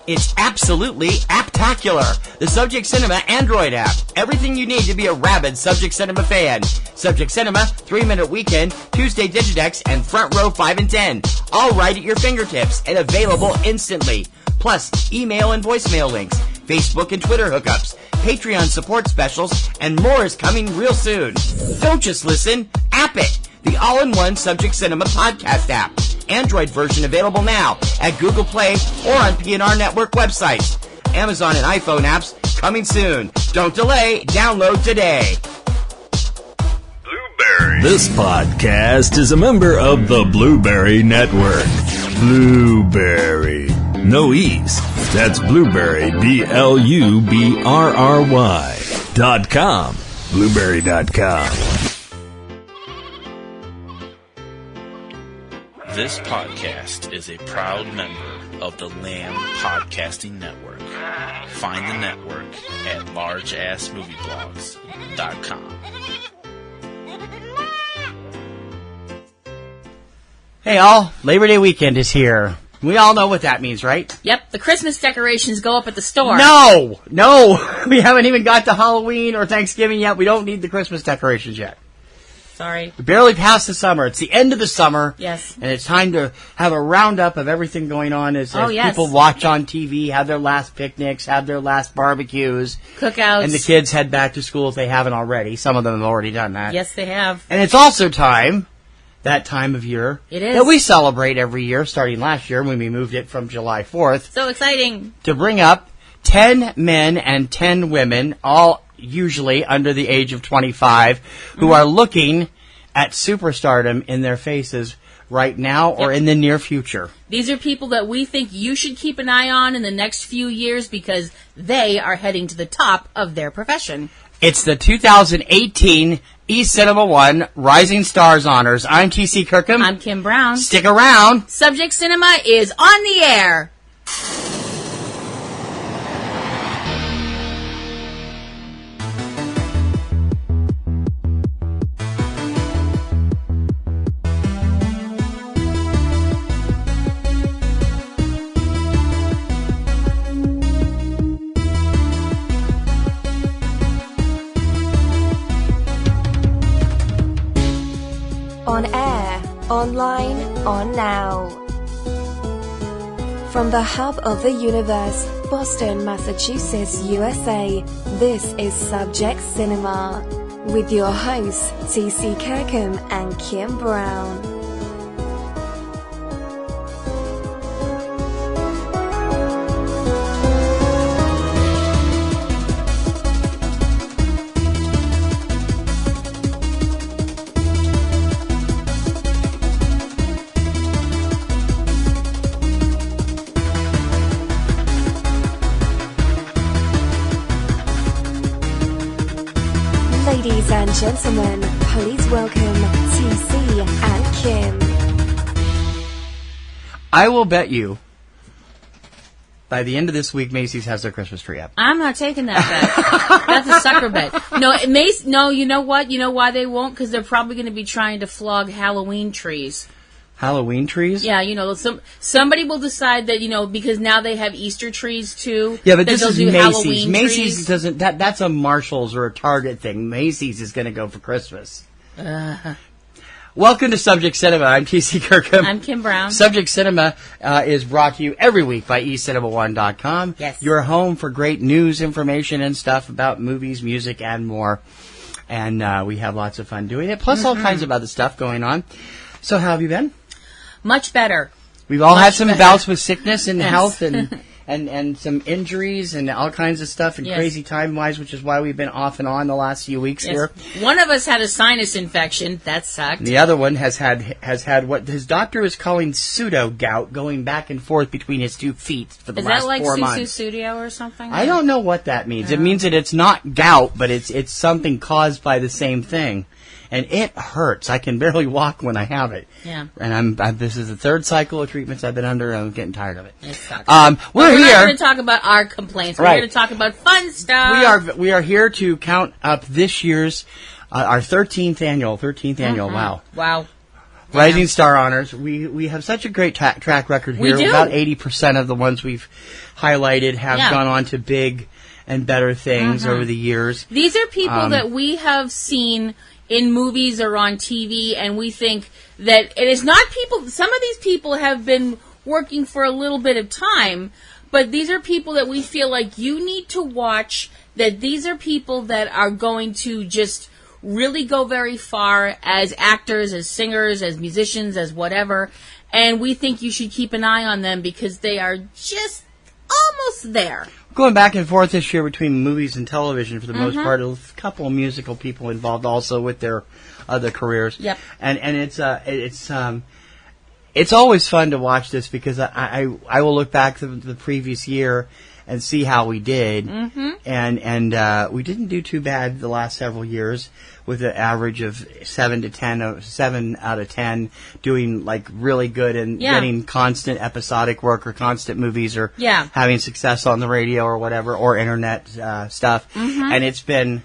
It's absolutely apptacular. The Subject Cinema Android app. Everything you need to be a rabid Subject Cinema fan. Subject Cinema, 3-Minute Weekend, Tuesday Digidex, and Front Row 5 and 10. All right at your fingertips and available instantly. Plus, email and voicemail links, Facebook and Twitter hookups, Patreon support specials, and more is coming real soon. Don't just listen, app it. The all-in-one Subject Cinema podcast app. Android version available now at Google Play or on PNR Network websites. Amazon and iPhone apps coming soon. Don't delay. Download today. Blueberry. This podcast is a member of the Blueberry Network. Blueberry. No E's. That's Blueberry, BLUBRRY.com. Blueberry.com. This podcast is a proud member of the Lamb Podcasting Network. Find the network at largeassmovieblogs.com. Hey all, Labor Day weekend is here. We all know what that means, right? Yep, the Christmas decorations go up at the store. No! We haven't even got to Halloween or Thanksgiving yet. We don't need the Christmas decorations yet. Sorry. We barely passed the summer. It's the end of the summer. Yes. And it's time to have a roundup of everything going on as people watch on TV, have their last picnics, have their last barbecues. Cookouts. And the kids head back to school if they haven't already. Some of them have already done that. Yes, they have. And it's also that time of year. It is. That we celebrate every year, starting last year when we moved it from July 4th. So exciting. To bring up 10 men and 10 women, all usually under the age of 25, who are looking at superstardom in their faces right now or in the near future. These are people that we think you should keep an eye on in the next few years because they are heading to the top of their profession. It's the 2018 eCinemaOne Rising Stars Honors. I'm T.C. Kirkham. I'm Kim Brown. Stick around. Subject Cinema is on the air. On air, online, on now. From the hub of the universe, Boston, Massachusetts, USA, this is Subject Cinema, with your hosts, T.C. Kirkham and Kim Brown. Ladies and gentlemen, please welcome TC and Kim. I will bet you by the end of this week, Macy's has their Christmas tree up. I'm not taking that bet. That's a sucker bet. No, you know what? You know why they won't? Because they're probably going to be trying to flog Halloween trees. Halloween trees? Yeah, somebody will decide that, because now they have Easter trees too. Yeah, but this is Macy's. Halloween Macy's trees. doesn't, that's a Marshall's or a Target thing. Macy's is going to go for Christmas. Welcome to Subject Cinema. I'm T.C. Kirkham. I'm Kim Brown. Subject Cinema is brought to you every week by eCinemaOne.com. Yes. Your home for great news, information, and stuff about movies, music, and more. And we have lots of fun doing it, plus all kinds of other stuff going on. So how have you been? Much better. We've all had some bouts with sickness and Yes. health and some injuries and all kinds of stuff and crazy time-wise, which is why we've been off and on the last few weeks here. One of us had a sinus infection. That sucked. The other one has had what his doctor is calling pseudo-gout going back and forth between his 2 feet for the last 4 months. Is that like Susu or something? I don't know what that means. It means that it's not gout, but it's something caused by the same thing. And it hurts. I can barely walk when I have it. Yeah. And this is the 3rd cycle of treatments I've been under, and I'm getting tired of it. It sucks. We're not here. going to talk about our complaints. We're Right. here to talk about fun stuff. We are here to count up this year's our 13th annual. Wow. Wow. Rising Star honors. We have such a great track record here. We do. About 80% of the ones we've highlighted have gone on to big and better things over the years. These are people that we have seen in movies or on TV, and we think that it is not people. Some of these people have been working for a little bit of time, but these are people that we feel like you need to watch, that these are people that are going to just really go very far as actors, as singers, as musicians, as whatever, and we think you should keep an eye on them because they are just almost there. Going back and forth this year between movies and television for the most part. A couple of musical people involved also with their other careers. Yep. And it's always fun to watch this because I will look back to the previous year and see how we did. And we didn't do too bad the last several years with an average of 7 out of 10 doing like really good and getting constant episodic work or constant movies or having success on the radio or whatever or internet stuff. And it's been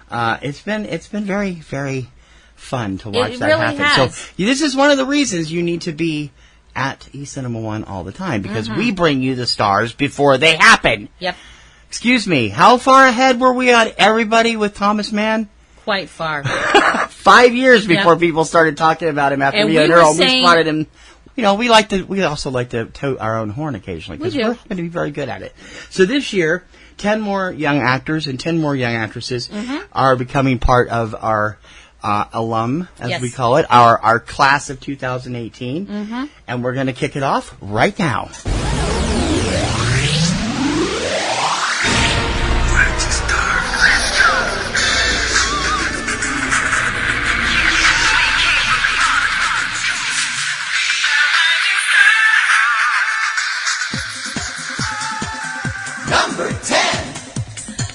very, very fun to watch that really happen. Has. So this is one of the reasons you need to be at eCinemaOne all the time because we bring you the stars before they happen. Yep. Excuse me, how far ahead were we on everybody with Thomas Mann? Quite far. 5 years before people started talking about him after we spotted him. You know, we also like to toot our own horn occasionally because we're going to be very good at it. So this year, 10 more young actors and 10 more young actresses are becoming part of our alum, as we call it, our class of 2018. And we're going to kick it off right now.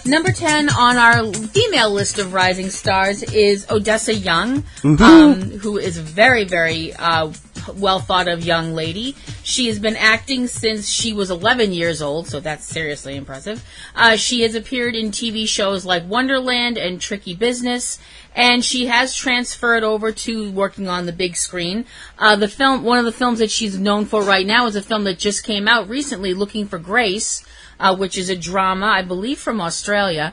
Number 10 on our female list of rising stars is Odessa Young, who is a very, very well thought of young lady. She has been acting since she was 11 years old, so that's seriously impressive. She has appeared in TV shows like Wonderland and Tricky Business, and she has transferred over to working on the big screen. One of the films that she's known for right now is a film that just came out recently, Looking for Grace, which is a drama, I believe, from Australia.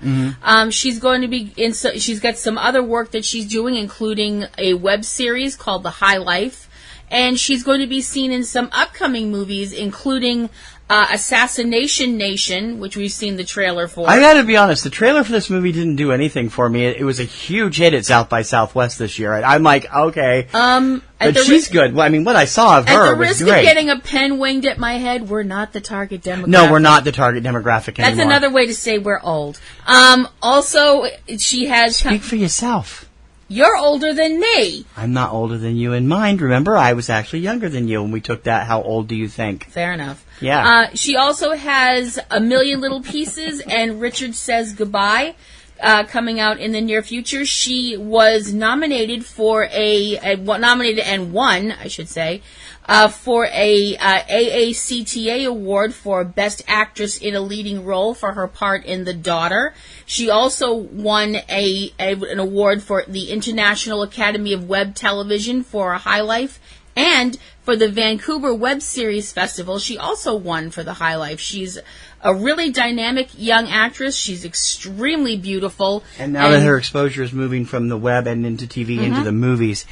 She's going to be she's got some other work that she's doing, including a web series called The High Life, and she's going to be seen in some upcoming movies, including Assassination Nation, which we've seen the trailer for. I gotta be honest, the trailer for this movie didn't do anything for me. It was a huge hit at South by Southwest this year. I'm like, okay. But she's good. Well, I mean, what I saw of her was great. At the risk of getting a pen winged at my head, we're not the target demographic. No, we're not the target demographic anymore. That's another way to say we're old. Also, she has... Speak for yourself. You're older than me. I'm not older than you in mind. Remember, I was actually younger than you when we took that. How old do you think? Fair enough. Yeah. She also has A Million Little Pieces and Richard Says Goodbye coming out in the near future. She was nominated for nominated and won, I should say, for a AACTA award for Best Actress in a Leading Role for her part in The Daughter. She also won an award for the International Academy of Web Television for High Life, and for the Vancouver Web Series Festival, she also won for The High Life. She's a really dynamic young actress. She's extremely beautiful. And now that her exposure is moving from the web and into TV into the movies,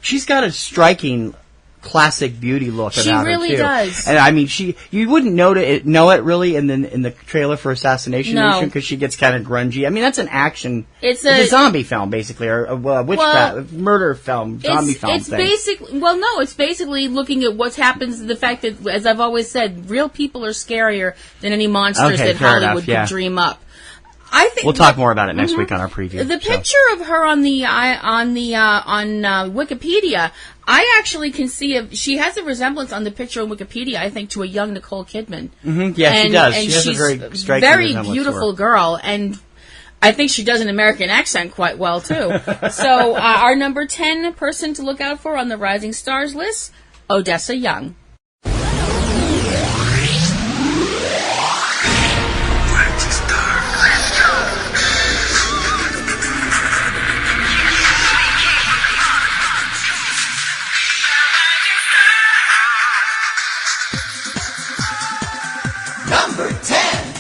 she's got a striking classic beauty look about her, too. She really does. And I mean, you wouldn't know it really in the trailer for Assassination Nation because she gets kind of grungy. I mean, that's an action. It's a zombie film, basically, or a witchcraft murder film, zombie film. It's basically looking at what happens. The fact that, as I've always said, real people are scarier than any monsters that Hollywood could dream up. I think we'll talk more about it next week on our preview. The picture of her on Wikipedia, I actually can see she has a resemblance on the picture on Wikipedia, I think, to a young Nicole Kidman. Yeah, she does. And she has she's a very striking very beautiful girl, and I think she does an American accent quite well too. So our number 10 person to look out for on the Rising Stars list, Odessa Young. Number 10.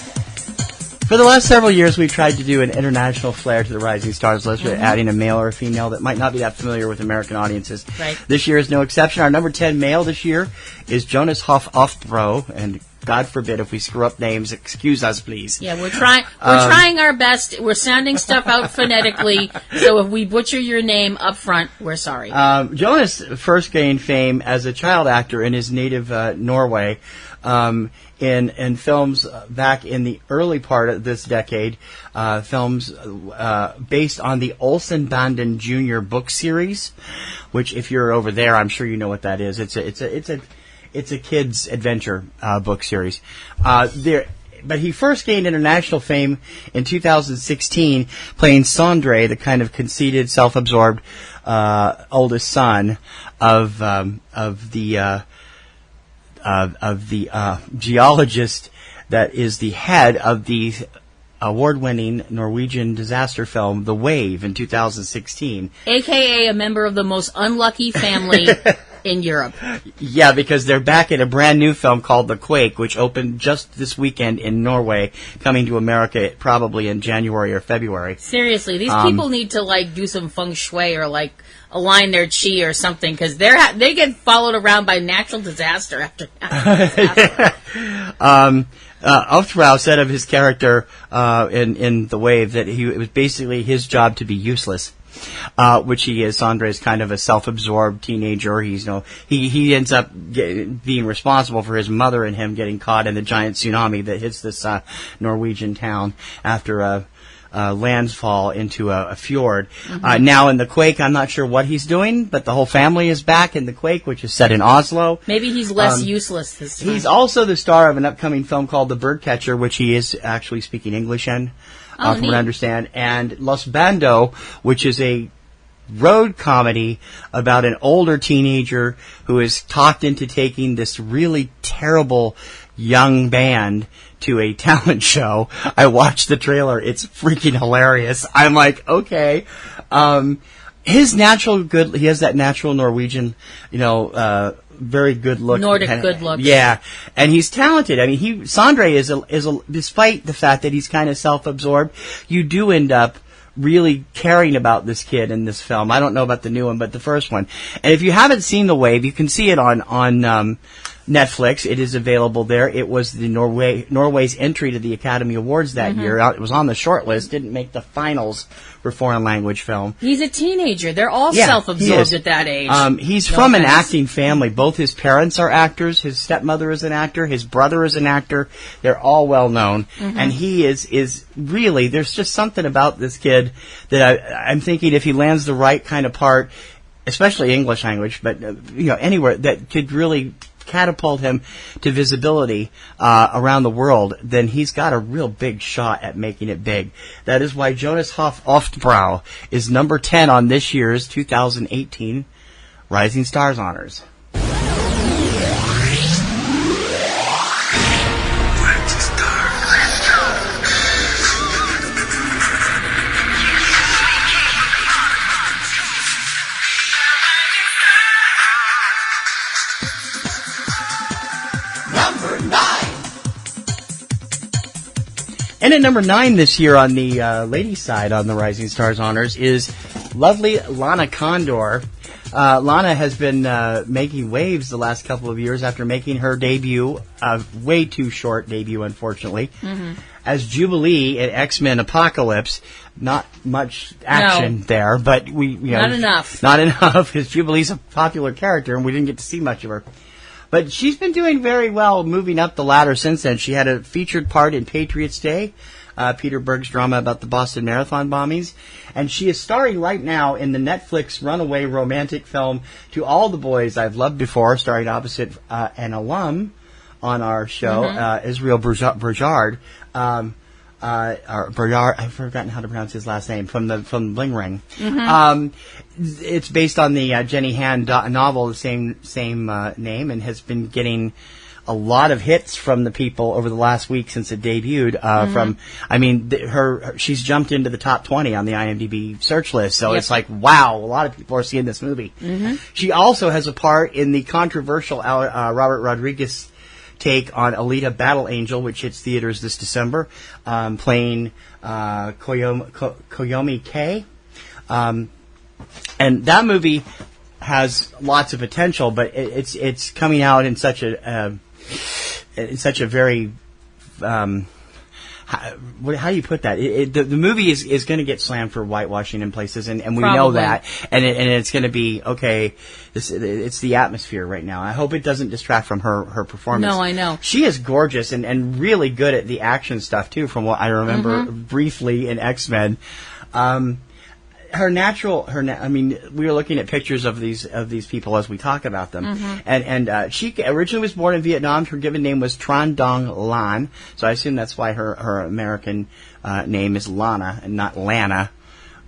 For the last several years, we've tried to do an international flair to the Rising Stars list, adding a male or a female that might not be that familiar with American audiences. Right. This year is no exception. Our number 10 male this year is Jonas Hoff-Oftbro, and God forbid if we screw up names, excuse us, please. Yeah, we're trying our best. We're sounding stuff out phonetically, so if we butcher your name up front, we're sorry. Jonas first gained fame as a child actor in his native Norway. In films back in the early part of this decade, films based on the Olsenbanden Jr. book series, which if you're over there, I'm sure you know what that is. It's a kids' adventure book series. But he first gained international fame in 2016, playing Sondre, the kind of conceited, self-absorbed oldest son of the geologist that is the head of the award-winning Norwegian disaster film The Wave in 2016. AKA a member of the most unlucky family in Europe. Yeah, because they're back in a brand new film called The Quake, which opened just this weekend in Norway, coming to America probably in January or February. Seriously, these people need to do some feng shui or align their chi or something, because they get followed around by natural disaster after disaster. Oftbrow said of his character in The Wave that it was basically his job to be useless, which he is. Sondre is kind of a self-absorbed teenager. He ends up being responsible for his mother and him getting caught in the giant tsunami that hits this Norwegian town after a landfall into a fjord. Now in The Quake, I'm not sure what he's doing, but the whole family is back in The Quake, which is set in Oslo. Maybe he's less useless this time. He's also the star of an upcoming film called The Birdcatcher, which he is actually speaking English in, from what I understand, and Los Bando, which is a road comedy about an older teenager who is talked into taking this really terrible young band to a talent show. I watched the trailer. It's freaking hilarious. I'm like, okay. He has that natural Norwegian, very good look. Nordic good look. Yeah. And he's talented. I mean, Sondre is despite the fact that he's kind of self-absorbed, you do end up really caring about this kid in this film. I don't know about the new one, but the first one. And if you haven't seen The Wave, you can see it on Netflix. It is available there. It was the Norway's entry to the Academy Awards that year. It was on the short list, didn't make the finals for foreign language film. He's a teenager. They're all self-absorbed at that age. He's from an acting family. Both his parents are actors. His stepmother is an actor. His brother is an actor. They're all well known. And he is really, there's just something about this kid that I'm thinking if he lands the right kind of part, especially English language, but anywhere that could really catapult him to visibility around the world, then he's got a real big shot at making it big. That is why Jonas Hoff-Oftbrow is number 10 on this year's 2018 Rising Stars Honors. And at number 9 this year on the ladies' side on the Rising Stars Honors is lovely Lana Condor. Lana has been making waves the last couple of years after making her debut, way too short debut, unfortunately, as Jubilee in X-Men Apocalypse. Not much action there, but not enough. Not enough, because Jubilee's a popular character, and we didn't get to see much of her. But she's been doing very well moving up the ladder since then. She had a featured part in Patriots Day, Peter Berg's drama about the Boston Marathon bombings. And she is starring right now in the Netflix runaway romantic film To All the Boys I've Loved Before, starring opposite an alum on our show, Israel Berjard. Berjard, I've forgotten how to pronounce his last name, from Bling Ring. It's based on the Jenny Han novel, the same name, and has been getting a lot of hits from the people over the last week since it debuted. She's jumped into the top 20 on the IMDb search list, so it's like, wow, a lot of people are seeing this movie. She also has a part in the controversial Robert Rodriguez take on Alita Battle Angel, which hits theaters this December, playing Koyomi K. And that movie has lots of potential, but it's coming out in such a very how do you put that? The movie is going to get slammed for whitewashing in places, and we Probably. know that, and it's going to be okay. It's the atmosphere right now. I hope it doesn't distract from her performance. No, I know. She is gorgeous and really good at the action stuff too, from what I remember briefly in X-Men. I mean, we were looking at pictures of these people as we talk about them, and she originally was born in Vietnam. Her given name was Tran Dong Lan, so I assume that's why her American name is Lana and not Lana.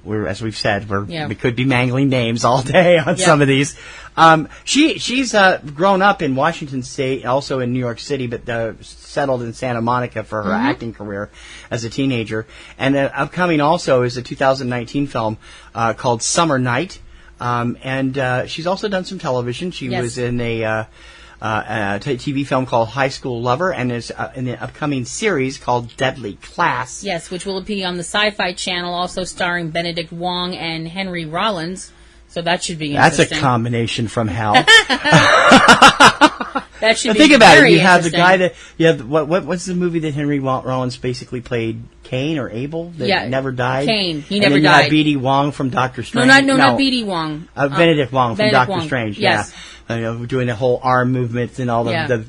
As we've said, we could be mangling names all day on some of these. She's grown up in Washington State, also in New York City, but settled in Santa Monica for her acting career as a teenager. And upcoming also is a 2019 film called Summer Night. And she's also done some television. She was in a TV film called High School Lover, and is in the upcoming series called Deadly Class. Yes, which will be on the Sci-Fi Channel, also starring Benedict Wong and Henry Rollins. So that should be interesting. That's a combination from hell. That should be think about very it. You have the interesting. guy that what's the movie that Henry Rollins basically played? Cain or Abel that never died. Cain. He and never then died. You have B.D. Wong from Doctor Strange. Not B.D. Wong. Benedict Wong from Benedict Doctor Wong. Strange. Yes. Yeah. Doing the whole arm movements and all the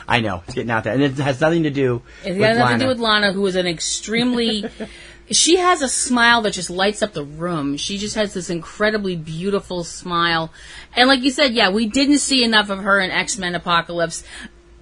I know it's getting out there, and it has nothing to do. It with has nothing Lana. to do with Lana, who is an extremely. She has a smile that just lights up the room. She just has this incredibly beautiful smile. And like you said, we didn't see enough of her in X-Men Apocalypse.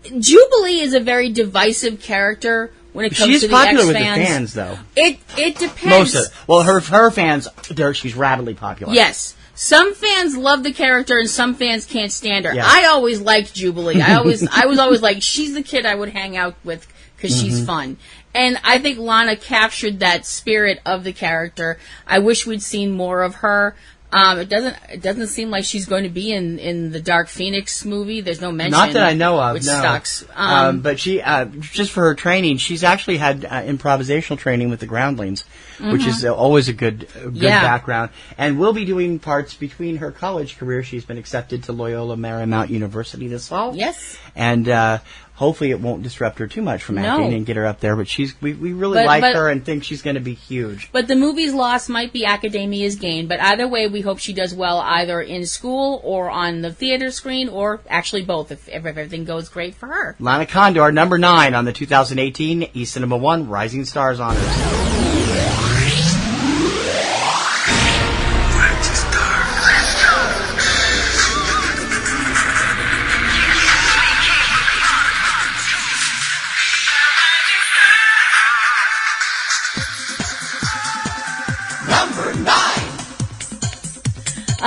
Jubilee is a very divisive character when it comes to the X-fans. She's popular with the fans, though. It depends. Most of it. Well, her fans, she's rapidly popular. Yes. Some fans love the character and some fans can't stand her. Yeah. I always liked Jubilee. I was always like, she's the kid I would hang out with because she's fun. And I think Lana captured that spirit of the character. I wish we'd seen more of her. It doesn't seem like she's going to be in the Dark Phoenix movie. There's no mention. Not that I know of, which no. sucks. But she, just for her training, she's actually had improvisational training with the Groundlings, which is always a good background. And will be doing parts between her college career. She's been accepted to Loyola Marymount University this fall. Yes. And hopefully it won't disrupt her too much from acting and get her up there. But we really like her and think she's going to be huge. But the movie's loss might be academia's gain. But either way, we hope she does well either in school or on the theater screen, or actually both if everything goes great for her. Lana Condor, number 9 on the 2018 eCinemaOne Rising Stars Honors.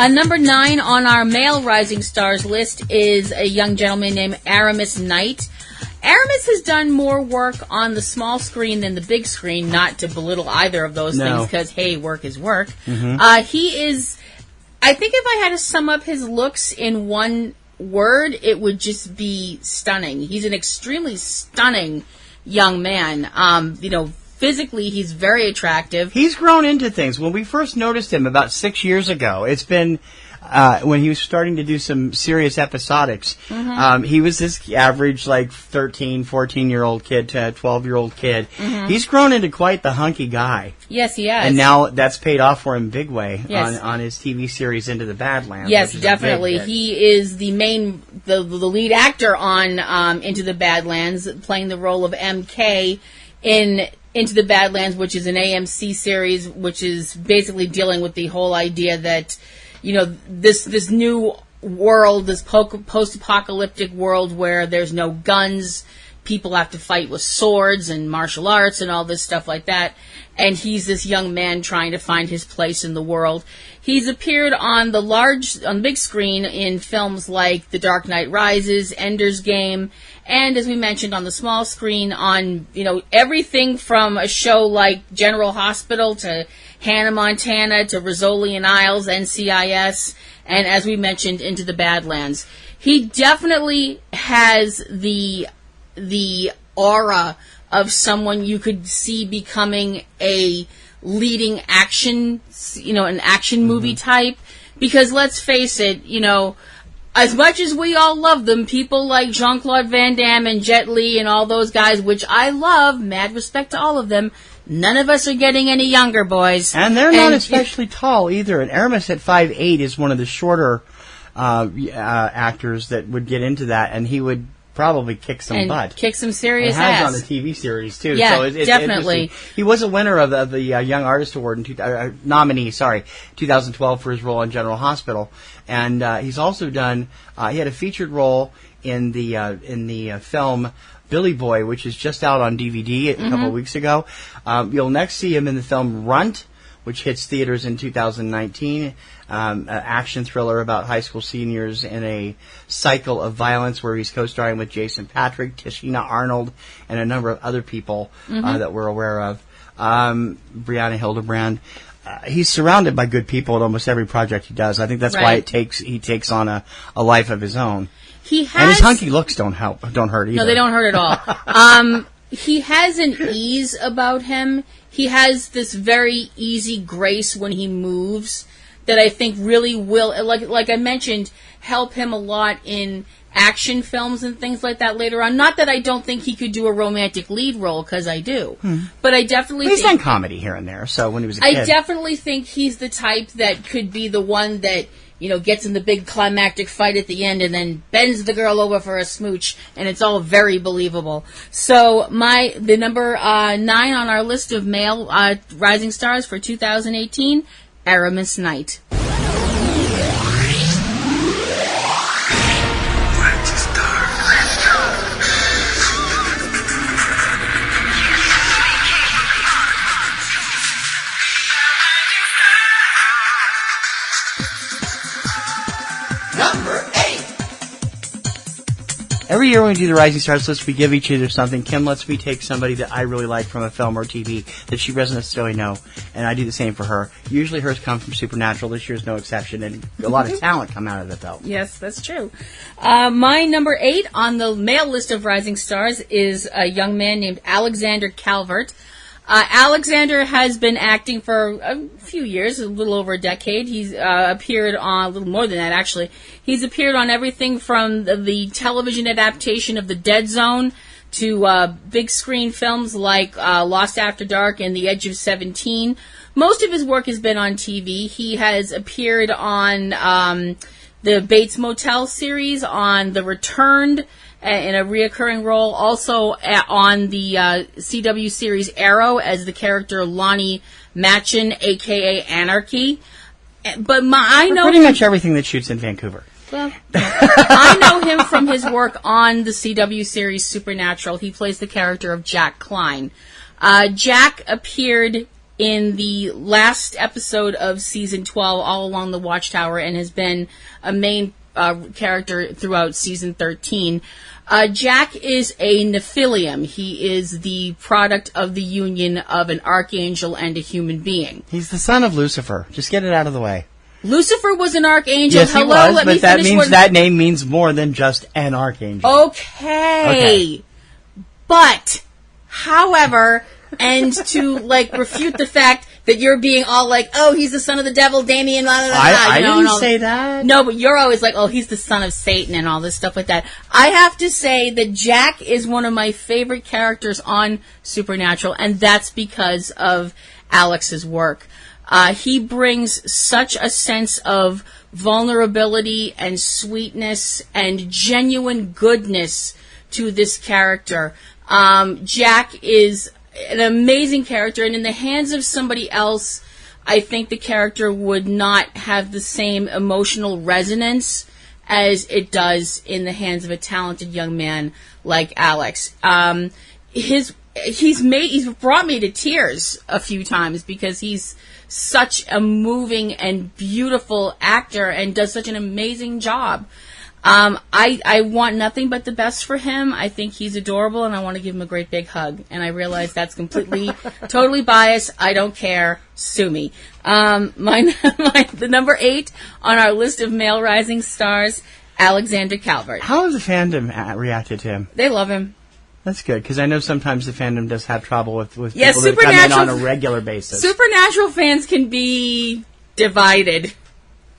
Number 9 on our male Rising Stars list is a young gentleman named Aramis Knight. Aramis has done more work on the small screen than the big screen, not to belittle either of those things, because, hey, work is work. He is, I think if I had to sum up his looks in one word, it would just be stunning. He's an extremely stunning young man. Physically, he's very attractive. He's grown into things. When we first noticed him about 6 years ago, it's been when he was starting to do some serious episodics. He was this average, 13, 14-year-old kid to a 12-year-old kid. He's grown into quite the hunky guy. Yes, he has. And now that's paid off for him big way Yes. on his TV series Into the Badlands. Yes, definitely. He is the lead actor on Into the Badlands, playing the role of MK in Into the Badlands, which is an AMC series, which is basically dealing with the whole idea that, this new world, this post-apocalyptic world where there's no guns, people have to fight with swords and martial arts and all this stuff like that. And he's this young man trying to find his place in the world. He's appeared on the big screen in films like The Dark Knight Rises, Ender's Game, and as we mentioned on the small screen on, everything from a show like General Hospital to Hannah Montana to Rizzoli and Isles, NCIS, and as we mentioned, Into the Badlands. He definitely has the the aura of someone you could see becoming a leading action, an action movie type. Because let's face it, as much as we all love them, people like Jean-Claude Van Damme and Jet Li and all those guys, which I love, mad respect to all of them, none of us are getting any younger, boys. And they're not especially tall either. And Aramis at 5'8" is one of the shorter actors that would get into that, and he would probably kick some butt. Kick some serious ass. ass. On the TV series, too. Yeah, so it's definitely. He was a winner of the Young Artist Award, nominee, 2012 for his role in General Hospital. And he's also done, he had a featured role in the film Billy Boy, which is just out on DVD a couple of weeks ago. You'll next see him in the film Runt, which hits theaters in 2019. An action thriller about high school seniors in a cycle of violence where he's co-starring with Jason Patric, Tashina Arnold, and a number of other people that we're aware of. Brianna Hildebrand. He's surrounded by good people in almost every project he does. I think that's why he takes on a life of his own. And his hunky looks don't hurt either. No, they don't hurt at all. He has an ease about him. He has this very easy grace when he moves that I think really will, like I mentioned, help him a lot in action films and things like that later on. Not that I don't think he could do a romantic lead role, because I do. But I definitely he's done comedy here and there, so when he was a kid. I definitely think he's the type that could be the one that, gets in the big climactic fight at the end and then bends the girl over for a smooch, and it's all very believable. So the number 9 on our list of male rising stars for 2018, Aramis Knight. Every year when we do the Rising Stars list, we give each other something. Kim lets me take somebody that I really like from a film or TV that she doesn't necessarily know, and I do the same for her. Usually hers come from Supernatural. This year's no exception, and a lot of talent come out of it, though. Yes, that's true. My number 8 on the male list of Rising Stars is a young man named Alexander Calvert. Alexander has been acting for a few years, a little over a decade. He's appeared on, a little more than that actually, he's appeared on everything from the television adaptation of The Dead Zone to big screen films like Lost After Dark and The Edge of 17. Most of his work has been on TV. He has appeared on the Bates Motel series, on The Returned, in a reoccurring role, also on the CW series Arrow as the character Lonnie Machin, a.k.a. Anarchy. But I know pretty much everything that shoots in Vancouver. Well, I know him from his work on the CW series Supernatural. He plays the character of Jack Klein. Jack appeared in the last episode of Season 12, All Along the Watchtower, and has been a main character throughout Season 13. Jack is a Nephilium. He is the product of the union of an archangel and a human being. He's the son of Lucifer. Just get it out of the way. Lucifer was an archangel. Yes, he was, but that means that name means more than just an archangel. Okay. But, however, and to, refute the fact that you're being all like, oh, he's the son of the devil, Damien, blah, blah, blah. I didn't say that. No, but you're always like, oh, he's the son of Satan and all this stuff like that. I have to say that Jack is one of my favorite characters on Supernatural, and that's because of Alex's work. He brings such a sense of vulnerability and sweetness and genuine goodness to this character. Jack is an amazing character, and in the hands of somebody else, I think the character would not have the same emotional resonance as it does in the hands of a talented young man like Alex. He's brought me to tears a few times because he's such a moving and beautiful actor and does such an amazing job. I want nothing but the best for him. I think he's adorable, and I want to give him a great big hug. And I realize that's completely, totally biased. I don't care. Sue me. The number 8 on our list of male rising stars, Alexander Calvert. How has the fandom reacted to him? They love him. That's good, because I know sometimes the fandom does have trouble with people Yes, that come in on a regular basis. Supernatural fans can be divided.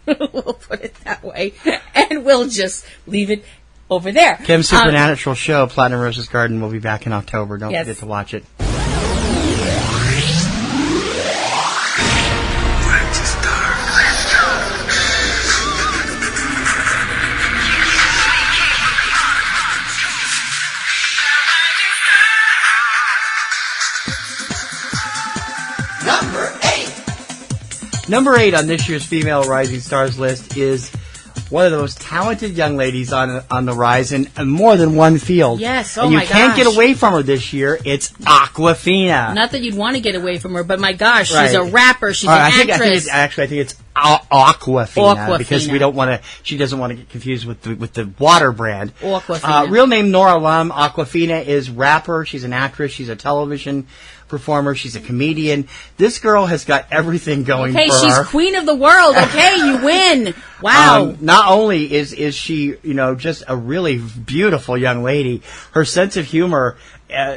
We'll put it that way. And we'll just leave it over there. Kim's Supernatural show, Platinum Roses Garden, will be back in October. Don't Yes. forget to watch it. Number 8 on this year's Female Rising Stars list is one of the most talented young ladies on the rise in more than one field. Yes, and you can't get away from her this year. It's Awkwafina. Not that you'd want to get away from her, but my gosh, Right. she's a rapper, she's an actress. I think it's Awkwafina, because Awkwafina. she doesn't want to get confused with the water brand. Awkwafina. Real name Nora Lum. Awkwafina is rapper. She's an actress. She's a television performer. She's a comedian. This girl has got everything going for her. Okay, she's queen of the world. Okay, you win. Wow. Not only is she, just a really beautiful young lady, her sense of humor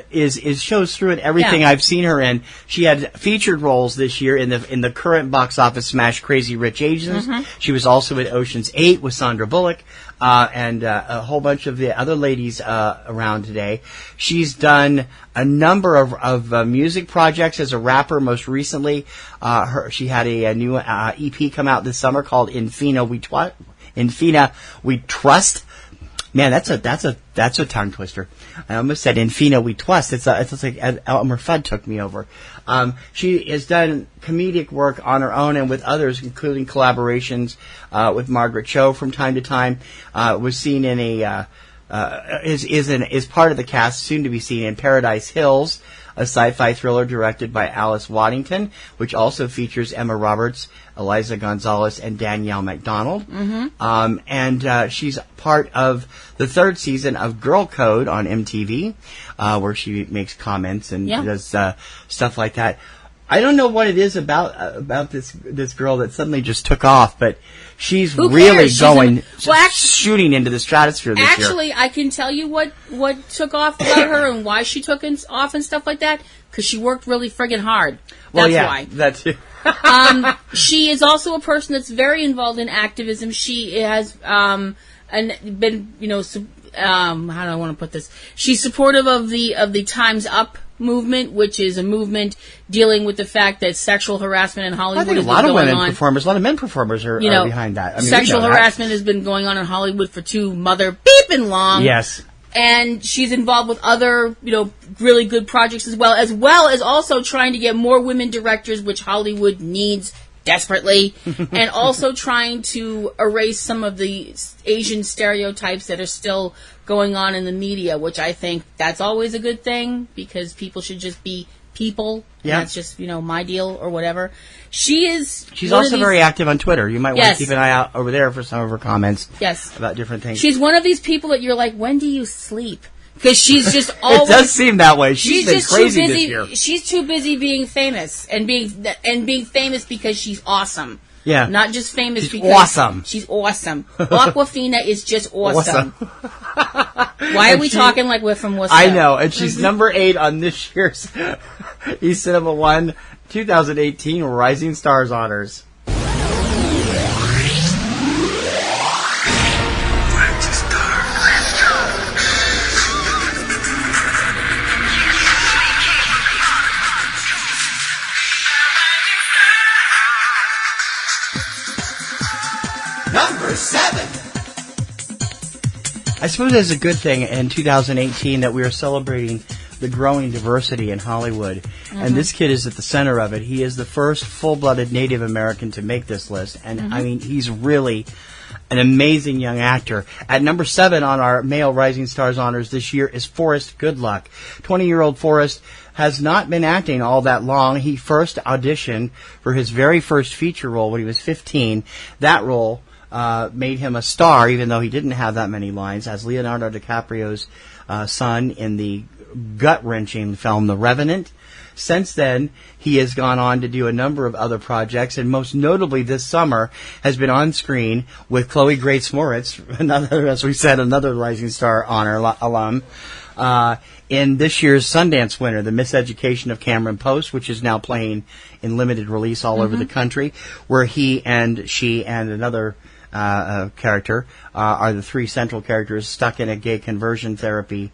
is shows through in everything I've seen her in. She had featured roles this year in the current box office smash Crazy Rich Asians. Mm-hmm. She was also in Ocean's 8 with Sandra Bullock, and a whole bunch of the other ladies around today. She's done a number of music projects as a rapper. Most recently, she had a new EP come out this summer called Infina We Trust. Man, that's a tongue twister. I almost said Infina We Trust. It's like Elmer Fudd took me over. She has done comedic work on her own and with others, including collaborations with Margaret Cho from time to time. Was seen in is part of the cast, soon to be seen in Paradise Hills, a sci-fi thriller directed by Alice Waddington, which also features Emma Roberts, Eliza Gonzalez, and Danielle MacDonald. Mm-hmm. And she's part of the 3rd season of Girl Code on MTV, where she makes comments and does stuff like that. I don't know what it is about this girl that suddenly just took off, but she's really shooting into the stratosphere this year. Actually, I can tell you what took off about her and why she took off and stuff like that, because she worked really friggin' hard. That's why. That's too. She is also a person that's very involved in activism. She has been, how do I want to put this? She's supportive of the Time's Up movement, which is a movement dealing with the fact that sexual harassment in Hollywood has been going on. A lot of women performers, a lot of men performers are behind that. I mean, sexual harassment has been going on in Hollywood for too beeping long. Yes. And she's involved with other, really good projects as well as also trying to get more women directors, which Hollywood needs desperately, and also trying to erase some of the Asian stereotypes that are still going on in the media, which I think that's always a good thing, because people should just be people. Yeah. That's just, my deal or whatever. She's also very active on Twitter. You might want to keep an eye out over there for some of her comments about different things. She's one of these people that you're like, when do you sleep? Because she's just always... It does seem that way. She's been crazy this year. She's too busy being famous and being famous because she's awesome. Yeah. Not just famous because... awesome. She's awesome. Awkwafina is just awesome. Why are we talking like we're from Worcester? I know. And she's number 8 on this year's eCinemaOne 2018 Rising Stars Honors. Number 7. I suppose it's a good thing in 2018 that we are celebrating the growing diversity in Hollywood. Mm-hmm. And this kid is at the center of it. He is the first full-blooded Native American to make this list. And, I mean, he's really an amazing young actor. At number 7 on our Male Rising Stars Honors this year is Forrest Goodluck. 20-year-old Forrest has not been acting all that long. He first auditioned for his very first feature role when he was 15. That role made him a star, even though he didn't have that many lines, as Leonardo DiCaprio's son in the gut-wrenching film The Revenant. Since then, he has gone on to do a number of other projects, and most notably this summer has been on screen with Chloe Grace Moritz, another, as we said, another Rising Star Honor alum, in this year's Sundance winner, The Miseducation of Cameron Post, which is now playing in limited release all over the country, where he and she and another character are the three central characters stuck in a gay conversion therapy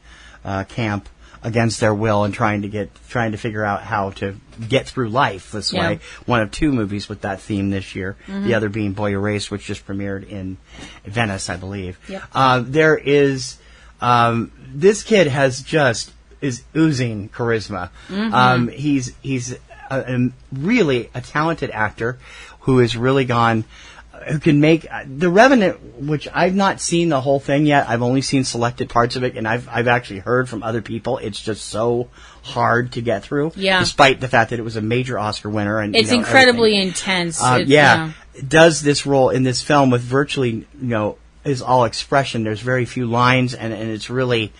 camp against their will and trying to figure out how to get through life this way. One of two movies with that theme this year. The other being Boy Erased, which just premiered in Venice, I believe. There is this kid is oozing charisma. He's really a talented actor who has really gone. Who can make The Revenant, which I've not seen the whole thing yet. I've only seen selected parts of it, and I've actually heard from other people it's just so hard to get through. Despite the fact that it was a major Oscar winner, and it's incredibly intense. Does this role in this film with virtually is all expression. There's very few lines, and it's really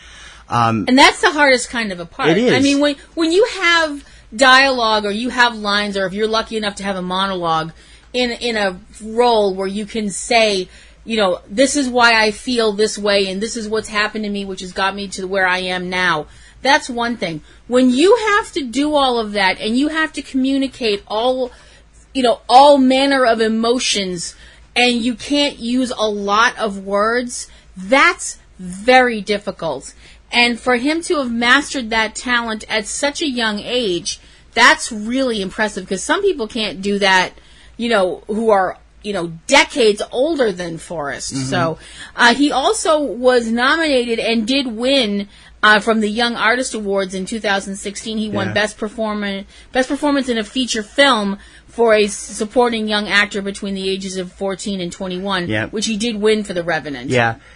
and that's the hardest kind of a part. It is. I mean, when you have dialogue or you have lines, or if you're lucky enough to have a monologue in a role where you can say, this is why I feel this way and this is what's happened to me, which has got me to where I am now. That's one thing. When you have to do all of that and you have to communicate all manner of emotions and you can't use a lot of words, that's very difficult. And for him to have mastered that talent at such a young age, that's really impressive, because some people can't do that, who are, decades older than Forrest. So he also was nominated and did win from the Young Artist Awards in 2016. He won Best Performance in a Feature Film for a supporting young actor between the ages of 14 and 21, which he did win for The Revenant.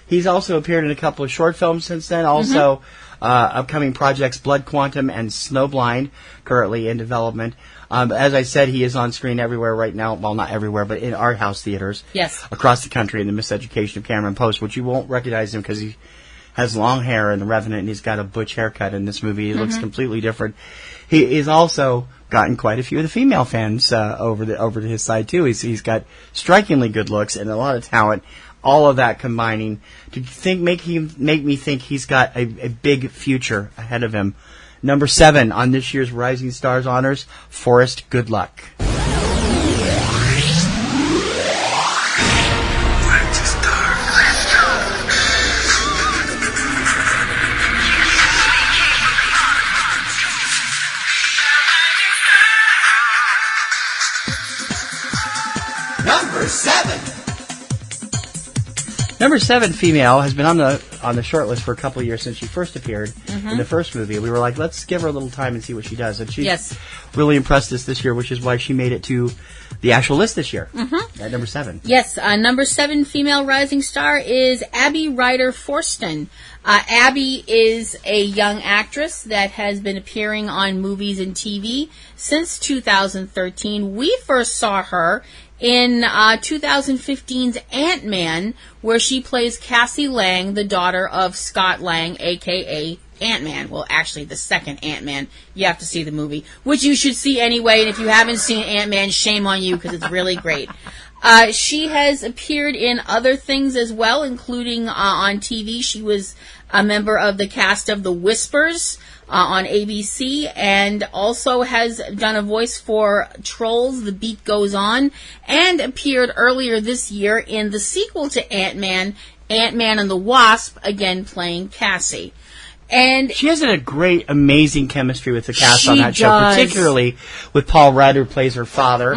He's also appeared in a couple of short films since then. Also, upcoming projects Blood Quantum and Snowblind, currently in development. As I said, he is on screen everywhere right now. Well, not everywhere, but in art house theaters across the country in The Miseducation of Cameron Post, which you won't recognize him because he has long hair in The Revenant and he's got a butch haircut in this movie. He looks completely different. He is also gotten quite a few of the female fans over to his side too. He's got strikingly good looks and a lot of talent. All of that combining to make me think he's got a big future ahead of him. Number 7 on this year's Rising Stars honors, Forrest Goodluck. Number 7. Number 7 female has been on the short list for a couple of years since she first appeared in the first movie. We were like, let's give her a little time and see what she does. And she's really impressed us this year, which is why she made it to the actual list this year at number 7. Yes, number 7 female rising star is Abby Ryder Forston. Abby is a young actress that has been appearing on movies and TV since 2013. We first saw her in 2015's Ant-Man, where she plays Cassie Lang, the daughter of Scott Lang, a.k.a. Ant-Man. Well, actually, the second Ant-Man. You have to see the movie, which you should see anyway, and if you haven't seen Ant-Man, shame on you, because it's really great. She has appeared in other things as well, including on TV. She was a member of the cast of The Whispers on ABC, and also has done a voice for Trolls, The Beat Goes On, and appeared earlier this year in the sequel to Ant-Man, Ant-Man and the Wasp, again playing Cassie. And she has a great, amazing chemistry with the cast on that show, particularly with Paul Rudd, who plays her father,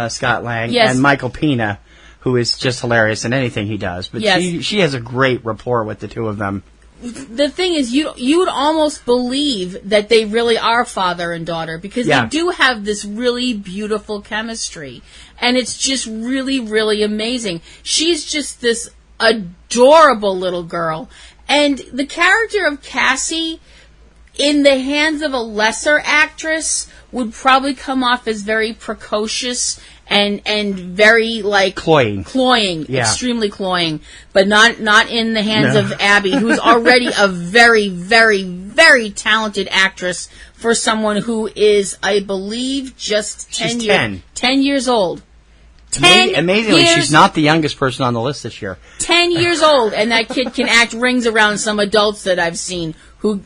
Scott Lang, and Michael Pena, who is just hilarious in anything he does. But she has a great rapport with the two of them. The thing is, you would almost believe that they really are father and daughter, because they do have this really beautiful chemistry, and it's just really, really amazing. She's just this adorable little girl, and the character of Cassie, in the hands of a lesser actress, would probably come off as very precocious and very cloying, extremely cloying, but not in the hands of Abby, who's already a very, very, very talented actress for someone who is, I believe, just 10 years old. Amazingly, she's not the youngest person on the list this year. 10 years old, and that kid can act rings around some adults that I've seen who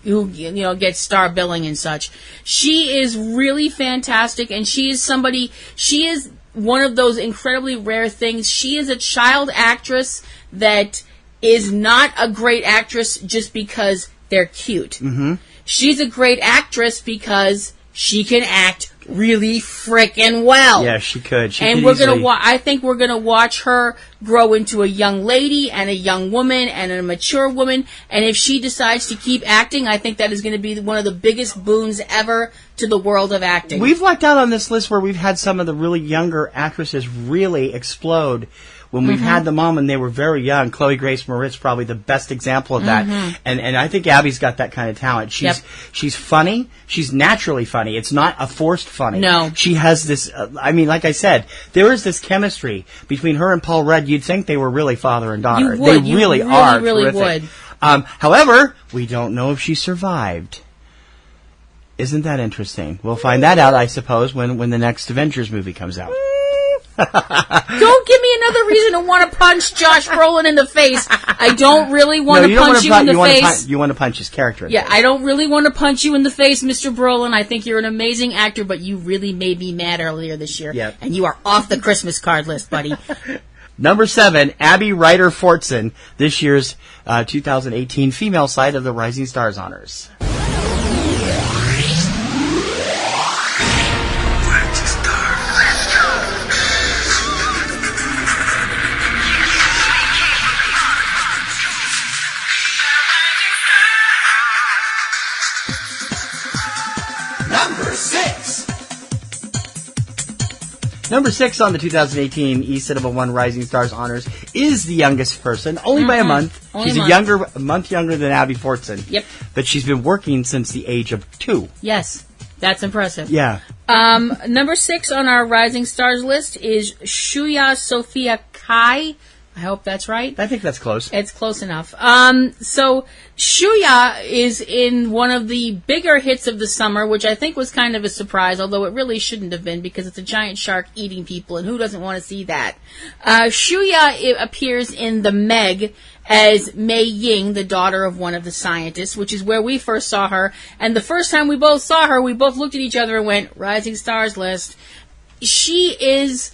get star billing and such. She is really fantastic, and she is one of those incredibly rare things. She is a child actress that is not a great actress just because they're cute. Mm-hmm. She's a great actress because she can act really frickin' well. Yeah, she could. I think we're gonna watch her grow into a young lady and a young woman and a mature woman. And if she decides to keep acting, I think that is going to be one of the biggest boons ever to the world of acting. We've lucked out on this list where we've had some of the really younger actresses really explode. When we've had them on when they were very young, Chloe Grace Moretz probably the best example of that. And I think Abby's got that kind of talent. She's funny. She's naturally funny. It's not a forced funny. No. She has this, like I said, there is this chemistry between her and Paul Rudd. You'd think they were really father and daughter. You would. They really are really terrific. Would. However, we don't know if she survived. Isn't that interesting? We'll find that out, I suppose, when the next Avengers movie comes out. Don't give me another reason to want to punch Josh Brolin in the face. I don't really want to punch you in the face. You want to punch his character. Yeah, I don't really want to punch you in the face, Mr. Brolin. I think you're an amazing actor, but you really made me mad earlier this year. Yep. And you are off the Christmas card list, buddy. Number 7, Abby Ryder Fortson, this year's 2018 female side of the Rising Stars Honors. Number 6 on the 2018 eCinemaOne Rising Stars Honors is the youngest person, only by a month. She's a month younger than Abby Fortson. Yep. But she's been working since the age of 2. Yes, that's impressive. Yeah. Number 6 on our Rising Stars list is Shuya Sophia Kai. I hope that's right. I think that's close. It's close enough. So Shuya is in one of the bigger hits of the summer, which I think was kind of a surprise, although it really shouldn't have been because it's a giant shark eating people, and who doesn't want to see that? Shuya appears in The Meg as Mei Ying, the daughter of one of the scientists, which is where we first saw her. And the first time we both saw her, we both looked at each other and went, Rising Stars list. She is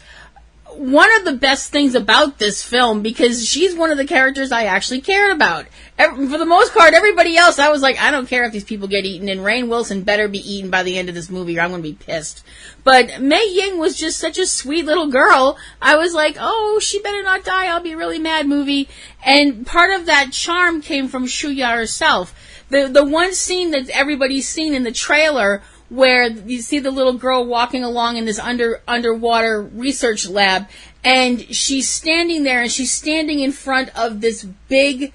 one of the best things about this film because she's one of the characters I actually cared about. For the most part, everybody else, I was like, I don't care if these people get eaten, and Rainn Wilson better be eaten by the end of this movie or I'm going to be pissed. But Mei Ying was just such a sweet little girl. I was like, oh, she better not die, I'll be really mad movie. And part of that charm came from Shuya herself. The one scene that everybody's seen in the trailer where you see the little girl walking along in this underwater research lab, and she's standing there, and she's standing in front of this big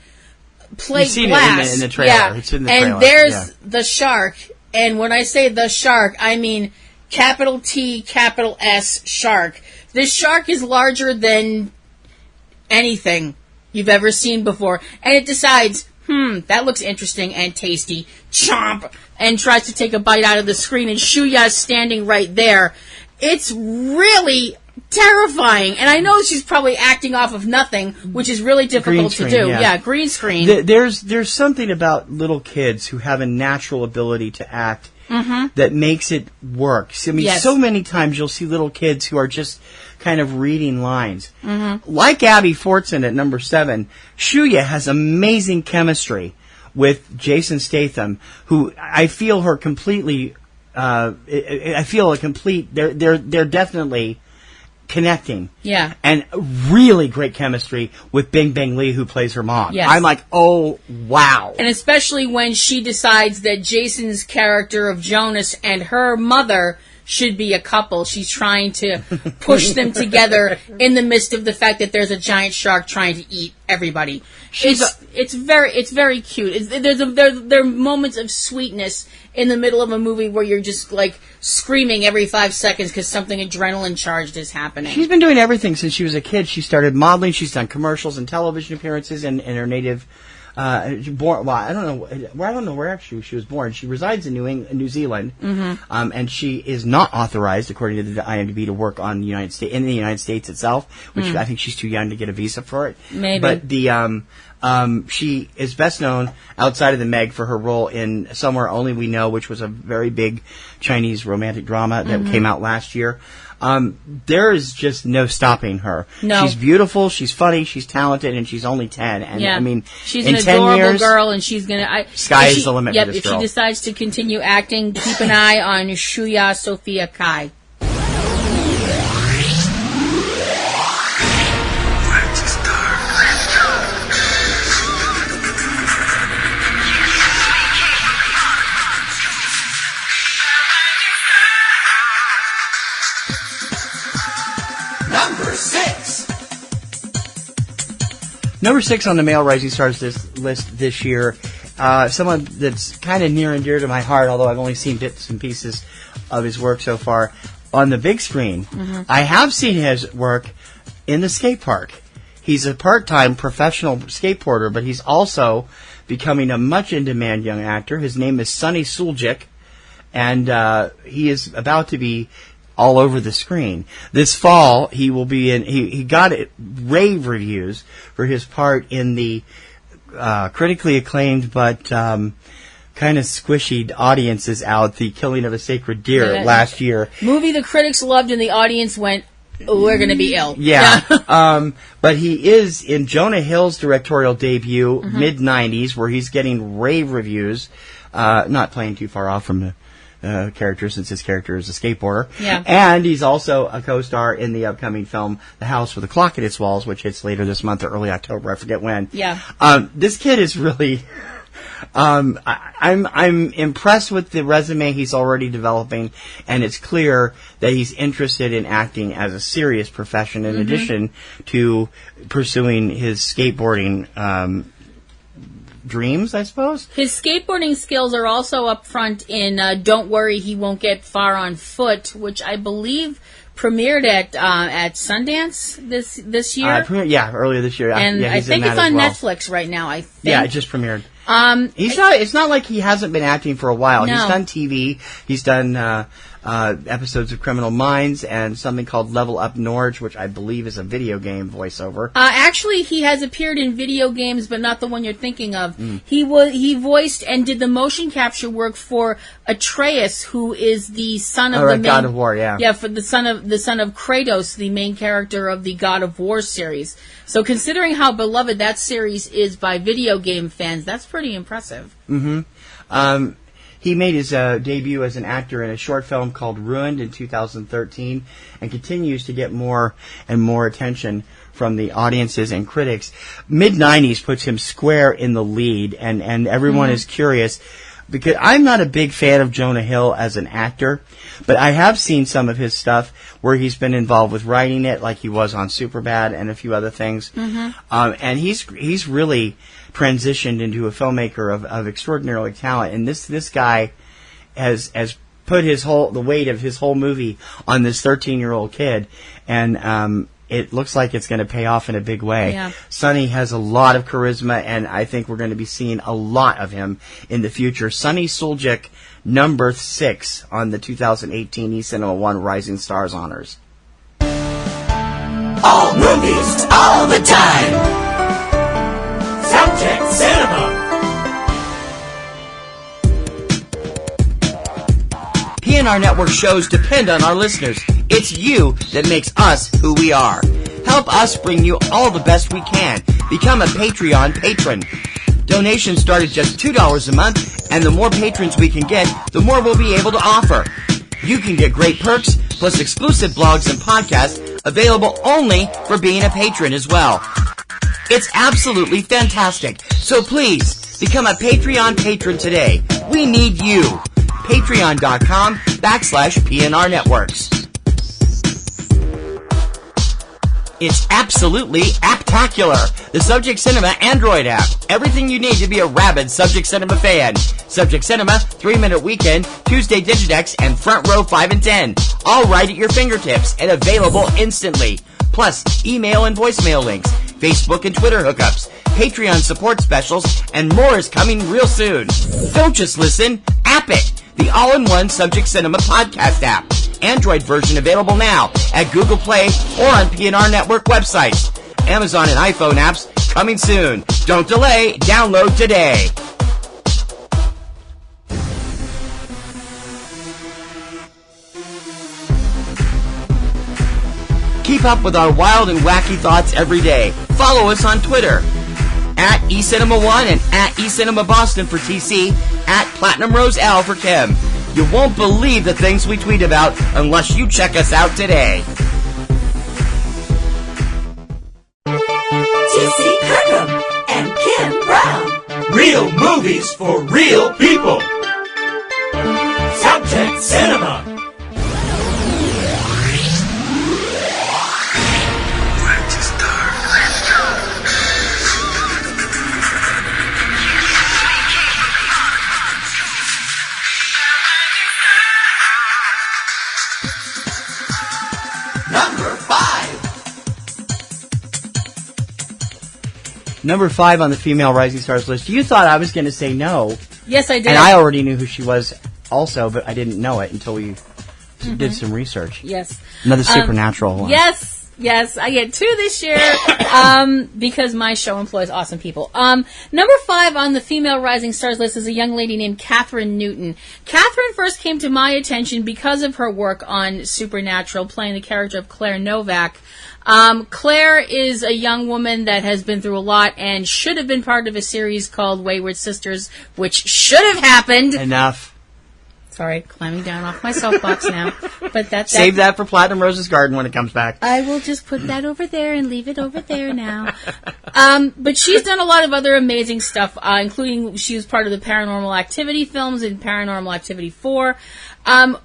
plate glass. It in the trailer. Yeah. It's in the trailer. And there's the shark, and when I say the shark, I mean capital T, capital S, shark. This shark is larger than anything you've ever seen before, and it decides, that looks interesting and tasty. Chomp! And tries to take a bite out of the screen, and Shuya's standing right there. It's really terrifying. And I know she's probably acting off of nothing, which is really difficult to do. Yeah, green screen. There's something about little kids who have a natural ability to act that makes it work. I mean, so many times you'll see little kids who are just kind of reading lines. Like Abby Fortson at number 7, Shuya has amazing chemistry with Jason Statham, who I feel her completely. I feel a complete. They're definitely connecting. Yeah. And really great chemistry with Bing Bang Lee, who plays her mom. Yes. I'm like, oh wow. And especially when she decides that Jason's character of Jonas and her mother should be a couple. She's trying to push them together in the midst of the fact that there's a giant shark trying to eat everybody. It's very cute. There are moments of sweetness in the middle of a movie where you're just like screaming every 5 seconds because something adrenaline charged is happening. She's been doing everything since she was a kid. She started modeling. She's done commercials and television appearances in her native born. Well, I don't know where actually she was born. She resides in New Zealand, and she is not authorized, according to the IMDb, to work on the United States itself. Which I think she's too young to get a visa for it. Maybe. But the she is best known outside of the Meg for her role in Somewhere Only We Know, which was a very big Chinese romantic drama that came out last year. There is just no stopping her. No. She's beautiful, she's funny, she's talented, and she's only 10. And I mean, she's in an 10 adorable years, girl, and she's gonna. Sky is the limit for this girl. If she decides to continue acting, keep an eye on Shuya Sophia Kai. Number 6 on the Male Rising Stars list this year, someone that's kind of near and dear to my heart, although I've only seen bits and pieces of his work so far on the big screen. I have seen his work in the skate park. He's a part-time professional skateboarder, but he's also becoming a much in-demand young actor. His name is Sonny Suljic, and he is about to be all over the screen. This fall, he will be in. He got rave reviews for his part in the critically acclaimed but kind of squishy audiences out, The Killing of a Sacred Deer last year. Movie the critics loved and the audience went, we're going to be ill. Yeah. But he is in Jonah Hill's directorial debut, mid-90s, where he's getting rave reviews, not playing too far off from the character, since his character is a skateboarder. Yeah. And he's also a co-star in the upcoming film The House with a Clock at Its Walls, which hits later this month or early October, I forget when. Yeah. This kid is really I'm impressed with the resume he's already developing, and it's clear that he's interested in acting as a serious profession in addition to pursuing his skateboarding dreams, I suppose. His skateboarding skills are also up front in Don't Worry, He Won't Get Far on Foot, which I believe premiered at Sundance this year. Earlier this year. And I think it's on Netflix right now, I think. Yeah, it just premiered. It's not like he hasn't been acting for a while. No. He's done TV. He's done episodes of Criminal Minds and something called Level Up Norge, which I believe is a video game voiceover. Actually, he has appeared in video games, but not the one you're thinking of. He voiced and did the motion capture work for Atreus, who is the son of the main God of War. Yeah, for the son of Kratos, the main character of the God of War series. So, considering how beloved that series is by video game fans, that's pretty impressive. He made his debut as an actor in a short film called Ruined in 2013 and continues to get more and more attention from the audiences and critics. Mid-90s puts him square in the lead, and everyone is curious, because I'm not a big fan of Jonah Hill as an actor, but I have seen some of his stuff where he's been involved with writing it, like he was on Superbad and a few other things. And he's really transitioned into a filmmaker of extraordinary talent, and this guy has put the weight of his whole movie on this 13-year-old kid, and it looks like it's going to pay off in a big way. Yeah. Sonny has a lot of charisma, and I think we're going to be seeing a lot of him in the future. Sonny Suljic, number 6 on the 2018 eCinemaOne Rising Stars honors. All movies, all the time. Subject Cinema. PNR Network shows depend on our listeners. It's you that makes us who we are. Help us bring you all the best we can. Become a Patreon patron. Donations start at just $2 a month, and the more patrons we can get, the more we'll be able to offer. You can get great perks, plus exclusive blogs and podcasts available only for being a patron as well. It's absolutely fantastic. So please, become a Patreon patron today. We need you. Patreon.com/PNRNetworks. It's absolutely apptacular. The Subject Cinema Android app. Everything you need to be a rabid Subject Cinema fan. Subject Cinema, 3-Minute Weekend, Tuesday Digidex, and Front Row 5 and 10. All right at your fingertips and available instantly. Plus, email and voicemail links, Facebook and Twitter hookups, Patreon support specials, and more is coming real soon. Don't just listen, app it. The all-in-one Subject Cinema podcast app. Android version available now at Google Play or on PNR Network websites. Amazon and iPhone apps coming soon. Don't delay. Download today. Keep up with our wild and wacky thoughts every day. Follow us on Twitter at eCinemaOne and at eCinemaBoston for TC, at Platinum Rose L for Kim. You won't believe the things we tweet about unless you check us out today. TC Kirkham and Kim Brown. Real movies for real people. Subject Cinema. Number 5 on the female rising stars list. You thought I was going to say no. Yes, I did. And I already knew who she was also, but I didn't know it until we did some research. Yes. Another supernatural one. Yes, I get 2 this year because my show employs awesome people. Number 5 on the female rising stars list is a young lady named Catherine Newton. Catherine first came to my attention because of her work on Supernatural, playing the character of Claire Novak. Claire is a young woman that has been through a lot and should have been part of a series called Wayward Sisters, which should have happened. Enough. Sorry, climbing down off my soapbox now. But Save that for Platinum Rose's Garden when it comes back. I will just put that over there and leave it over there now. But she's done a lot of other amazing stuff, including she was part of the Paranormal Activity films in Paranormal Activity 4.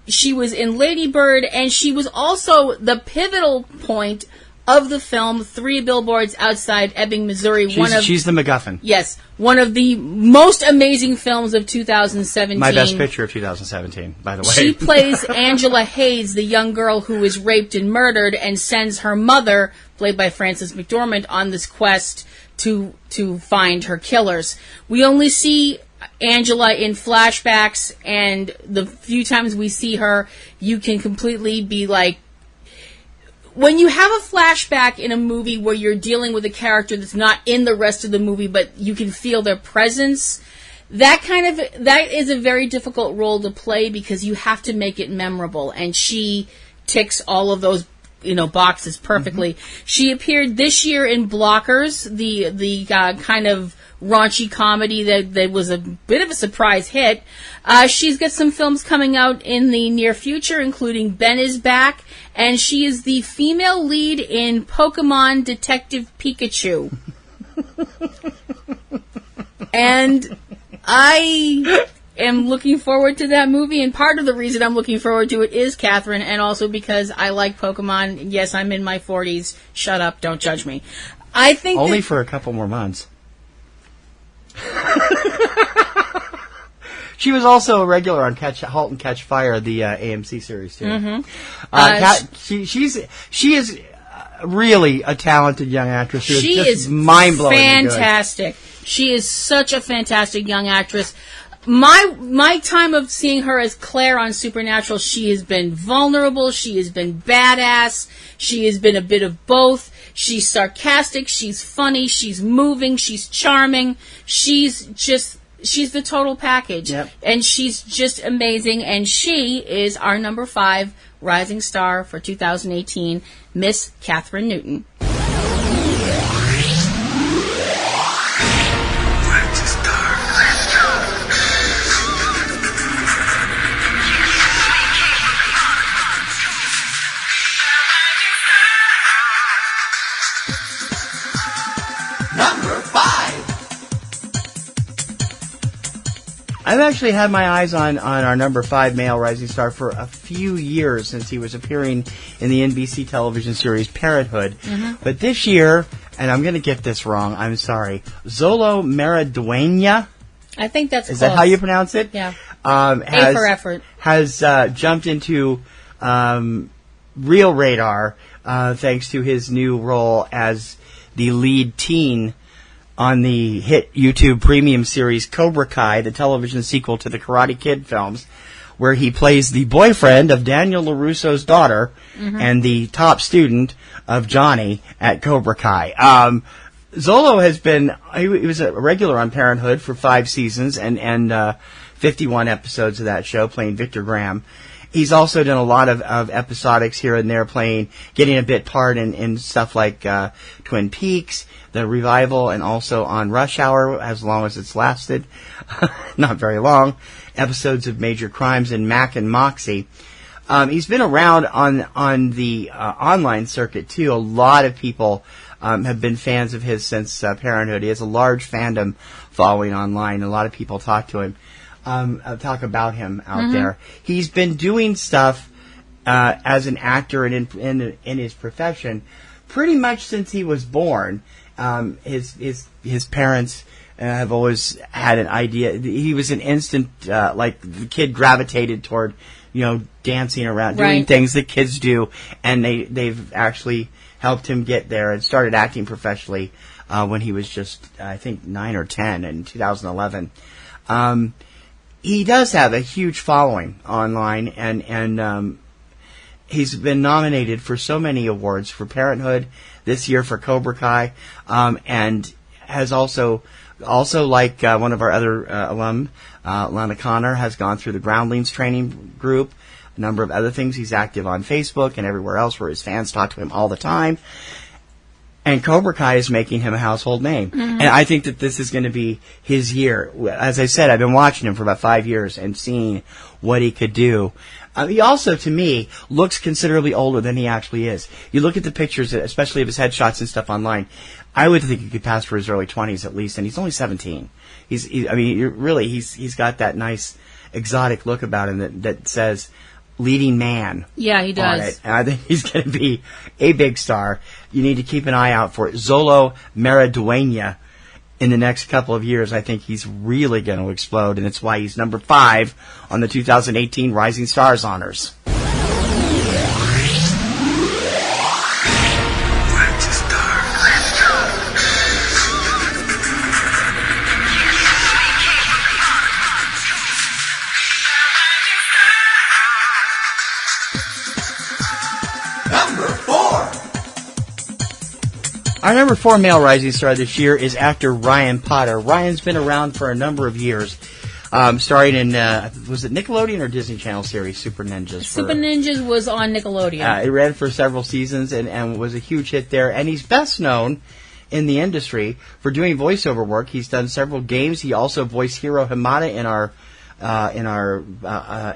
She was in Lady Bird, and she was also the pivotal point of the film 3 Billboards Outside Ebbing, Missouri. She's the MacGuffin. Yes, one of the most amazing films of 2017. My best picture of 2017, by the way. She plays Angela Hayes, the young girl who is raped and murdered, and sends her mother, played by Frances McDormand, on this quest to find her killers. We only see Angela in flashbacks, and the few times we see her, you can completely be like, when you have a flashback in a movie where you're dealing with a character that's not in the rest of the movie, but you can feel their presence, that is a very difficult role to play because you have to make it memorable, and she ticks all of those boxes perfectly. Mm-hmm. She appeared this year in Blockers, the kind of raunchy comedy that was a bit of a surprise hit. She's got some films coming out in the near future, including Ben is Back, and she is the female lead in Pokemon Detective Pikachu. And I am looking forward to that movie, and part of the reason I'm looking forward to it is Catherine, and also because I like Pokemon. Yes, I'm in my 40s. Shut up, don't judge me. I think only for a couple more months. She was also a regular on Halt and Catch Fire, the AMC series too. Mm-hmm. She is really a talented young actress. She is mind-blowing, fantastic. Good. She is such a fantastic young actress. My time of seeing her as Claire on Supernatural, she has been vulnerable, she has been badass, she has been a bit of both. She's sarcastic, she's funny, she's moving, she's charming, she's the total package. Yep. And she's just amazing, and she is our number 5 rising star for 2018, Miss Catherine Newton. I've actually had my eyes on our number 5 male rising star for a few years since he was appearing in the NBC television series Parenthood. Mm-hmm. But this year, and I'm going to get this wrong, I'm sorry, Zolo Maridueña? I think that's Is that how you pronounce it? Yeah. A for effort. Has jumped into real radar thanks to his new role as the lead teen on the hit YouTube premium series Cobra Kai, the television sequel to the Karate Kid films, where he plays the boyfriend of Daniel LaRusso's daughter and the top student of Johnny at Cobra Kai. Zolo has been, he was a regular on Parenthood for 5 seasons and 51 episodes of that show, playing Victor Graham. He's also done a lot of episodics here and there, getting a bit part in stuff like Twin Peaks, the revival, and also on Rush Hour, as long as it's lasted. Not very long. Episodes of Major Crimes and Mac and Moxie. He's been around on the online circuit, too. A lot of people have been fans of his since Parenthood. He has a large fandom following online. A lot of people talk to him. Talk about him out there. He's been doing stuff as an actor and in his profession pretty much since he was born. His parents have always had an idea. He was an instant like the kid gravitated toward dancing around, doing things that kids do, and they've actually helped him get there and started acting professionally when he was just I think 9 or 10 in 2011. He does have a huge following online, and he's been nominated for so many awards for Parenthood, this year for Cobra Kai, and has also like one of our other alum, Lana Connor, has gone through the Groundlings training group, a number of other things. He's active on Facebook and everywhere else where his fans talk to him all the time. And Cobra Kai is making him a household name. And I think that this is going to be his year. As I said, I've been watching him for about 5 years and seeing what he could do. He also, to me, looks considerably older than he actually is. You look at the pictures, especially of his headshots and stuff online, I would think he could pass for his early 20s at least, and he's only 17. He's got that nice exotic look about him that says leading man. Yeah, he does. On it. And I think he's going to be a big star. You need to keep an eye out for Zolo Maridueña in the next couple of years. I think he's really going to explode, and it's why he's number 5 on the 2018 Rising Stars honors. Our number 4 male rising star this year is actor Ryan Potter. Ryan's been around for a number of years, starring in, was it Nickelodeon or Disney Channel series, Super Ninjas? Super Ninjas was on Nickelodeon. It ran for several seasons and was a huge hit there. And he's best known in the industry for doing voiceover work. He's done several games. He also voiced Hiro Hamada in our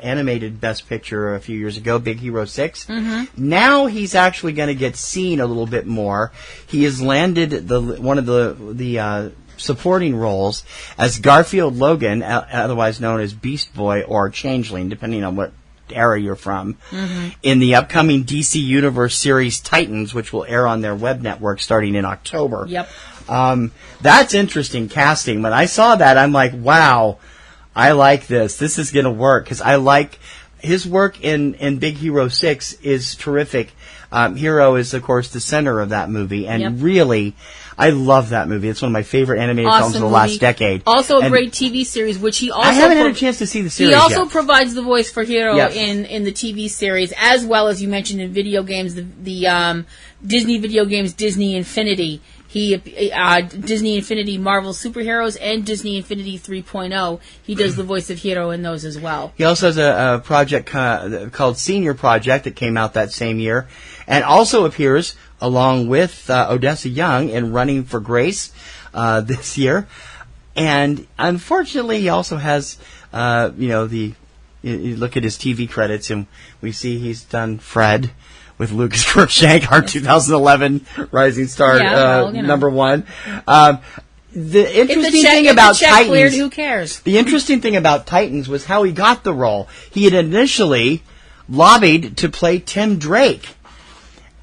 animated Best Picture a few years ago, Big Hero 6. Now he's actually going to get seen a little bit more. He has landed one of the supporting roles as Garfield Logan, otherwise known as Beast Boy or Changeling, depending on what era you're from, in the upcoming DC Universe series Titans, which will air on their web network starting in October. Yep. That's interesting casting. When I saw that, I'm like, wow, I like this. This is going to work, because I like his work in Big Hero 6 is terrific. Hero is, of course, the center of that movie, and really, I love that movie. It's one of my favorite animated films of the last decade. Also a great TV series, which he also... I haven't had a chance to see the series He also yet. provides the voice for Hero in the TV series, as well as you mentioned in video games, the Disney video games, Disney Infinity. Disney Infinity Marvel Superheroes and Disney Infinity 3.0. He does the voice of Hero in those as well. He also has a project called Senior Project that came out that same year, and also appears along with Odessa Young in Running for Grace this year. And unfortunately, he also has, you look at his TV credits, and we see he's done Fred with Lucas Cruikshank, our 2011 Rising Star number 1. The interesting thing about Titans, cleared, who cares? The interesting thing about Titans was how he got the role. He had initially lobbied to play Tim Drake.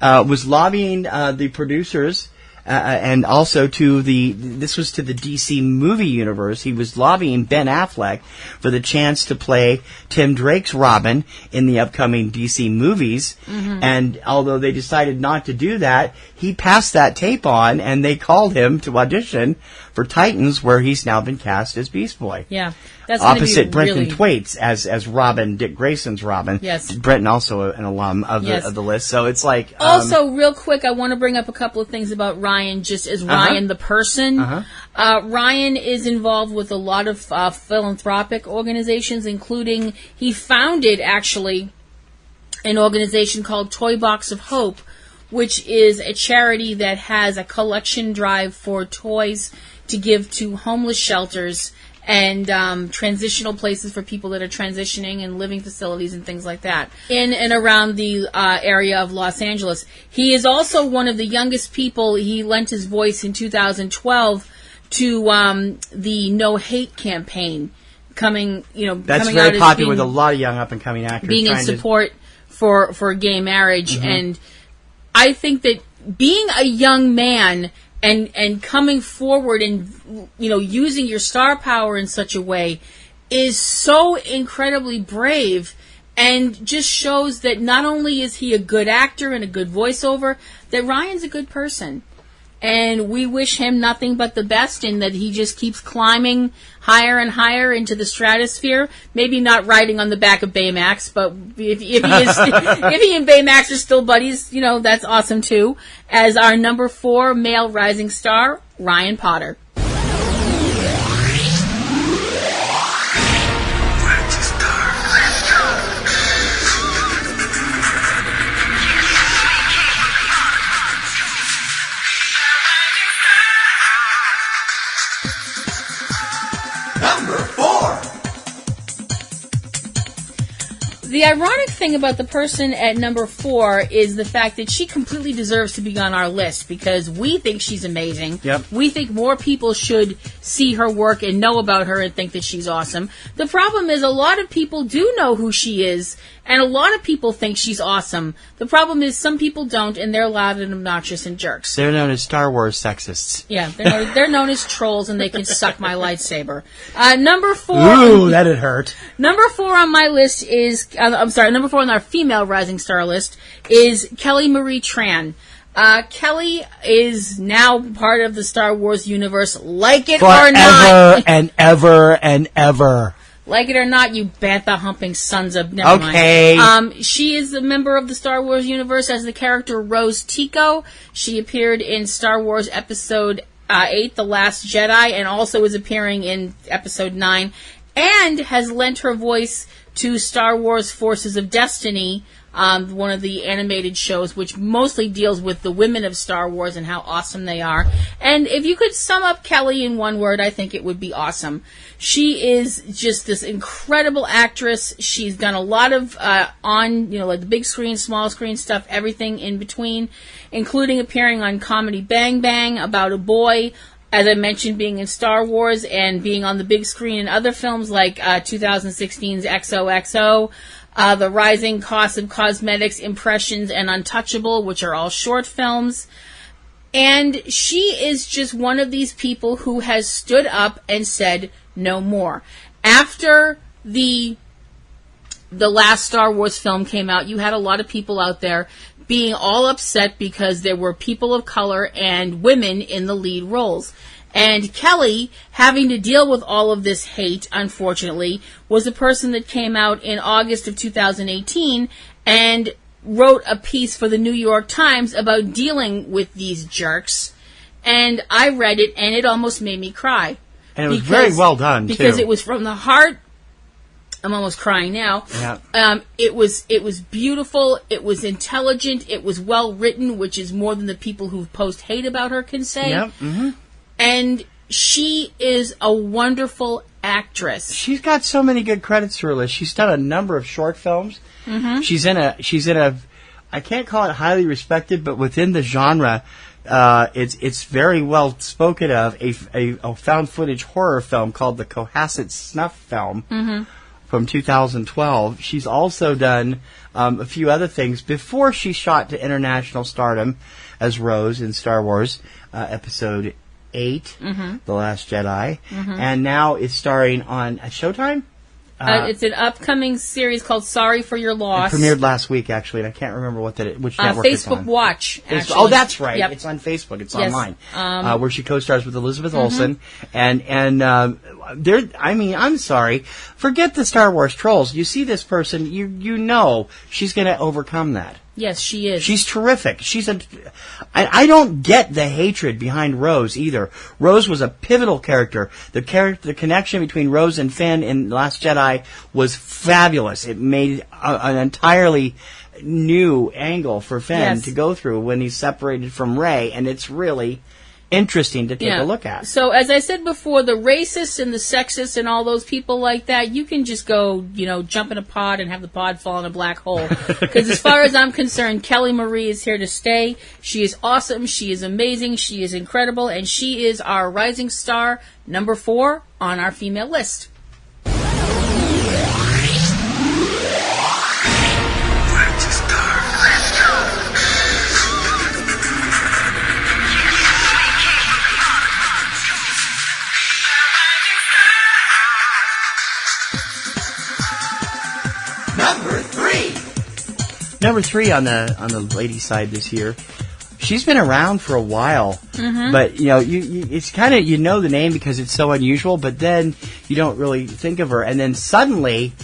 Was lobbying the producers and also this was to the DC movie universe. He was lobbying Ben Affleck for the chance to play Tim Drake's Robin in the upcoming DC movies. And although they decided not to do that, he passed that tape on, and they called him to audition for Titans, where he's now been cast as Beast Boy. Yeah. That's opposite Brenton really... Thwaites as Robin, Dick Grayson's Robin. Yes. Brenton also an alum of the list. So it's like... also, real quick, I want to bring up a couple of things about Ryan, just as Ryan the person. Ryan is involved with a lot of philanthropic organizations, including... He founded, actually, an organization called Toy Box of Hope, which is a charity that has a collection drive for toys to give to homeless shelters and transitional places for people that are transitioning and living facilities and things like that in and around the area of Los Angeles. He is also one of the youngest people. He lent his voice in 2012 to the No Hate campaign coming That's coming very out popular with a lot of young up-and-coming actors. Being in support for gay marriage. And I think that being a young man and coming forward and using your star power in such a way is so incredibly brave, and just shows that not only is he a good actor and a good voiceover, that Ryan's a good person. And we wish him nothing but the best, and that he just keeps climbing higher and higher into the stratosphere. Maybe not riding on the back of Baymax, but if he and Baymax are still buddies, that's awesome too. As our number 4 male rising star, Ryan Potter. The ironic thing about the person at number 4 is the fact that she completely deserves to be on our list, because we think she's amazing. Yep. We think more people should see her work and know about her and think that she's awesome. The problem is a lot of people do know who she is, and a lot of people think she's awesome. The problem is some people don't, and they're loud and obnoxious and jerks. They're known as Star Wars sexists. Yeah, they're known as trolls, and they can suck my lightsaber. Number 4... Ooh, that'd hurt. Number 4 on my list is... number 4 on our female rising star list is Kelly Marie Tran. Kelly is now part of the Star Wars universe, like it or not. Forever and ever and ever. Like it or not, you bantha-humping sons of... Never mind. She is a member of the Star Wars universe as the character Rose Tico. She appeared in Star Wars Episode 8, The Last Jedi, and also is appearing in Episode 9, and has lent her voice to Star Wars Forces of Destiny, one of the animated shows, which mostly deals with the women of Star Wars and how awesome they are. And if you could sum up Kelly in one word, I think it would be awesome. She is just this incredible actress. She's done a lot of like the big screen, small screen stuff, everything in between, including appearing on Comedy Bang Bang about a boy, as I mentioned, being in Star Wars and being on the big screen in other films like 2016's XOXO, The Rising Cost of Cosmetics, Impressions, and Untouchable, which are all short films. And she is just one of these people who has stood up and said no more. After the last Star Wars film came out, you had a lot of people out there being all upset because there were people of color and women in the lead roles. And Kelly, having to deal with all of this hate, unfortunately, was a person that came out in August of 2018 and wrote a piece for the New York Times about dealing with these jerks. And I read it, and it almost made me cry. And it was very well done, because too. It was from the heart. I'm almost crying now. Yeah. It was beautiful. It was intelligent. It was well written, which is more than the people who post hate about her can say. Yep. Mm-hmm. And she is a wonderful actress. She's got so many good credits to her list. She's done a number of short films. Mm-hmm. She's in a I can't call it highly respected, but within the genre, it's very well spoken of, a found footage horror film called the Cohasset Snuff Film. Mm-hmm. From 2012. She's also done a few other things before she shot to international stardom as Rose in Star Wars. episode 8, The Last Jedi, and now it's starring on Showtime. It's an upcoming series called Sorry for Your Loss. It premiered last week, actually, and I can't remember which network it's on. Facebook Watch, actually. Oh, that's right. Yep. It's on Facebook. It's Yes. online, where she co-stars with Elizabeth Olsen. And there. I mean, I'm sorry. Forget the Star Wars trolls. You see this person, you know she's going to overcome that. Yes, she is. She's terrific. I don't get the hatred behind Rose either. Rose was a pivotal character. The connection between Rose and Finn in Last Jedi was fabulous. It made an entirely new angle for Finn to go through when he's separated from Rey, and it's really interesting to take a look at. So, as I said before, the racists and the sexists and all those people like that, you can just go, jump in a pod and have the pod fall in a black hole. Because as far as I'm concerned, Kelly Marie is here to stay. She is awesome. She is amazing. She is incredible. And she is our rising star, number 4 on our female list. Number 3 on the lady side this year. She's been around for a while, but it's kind of the name because it's so unusual. But then you don't really think of her, and then suddenly,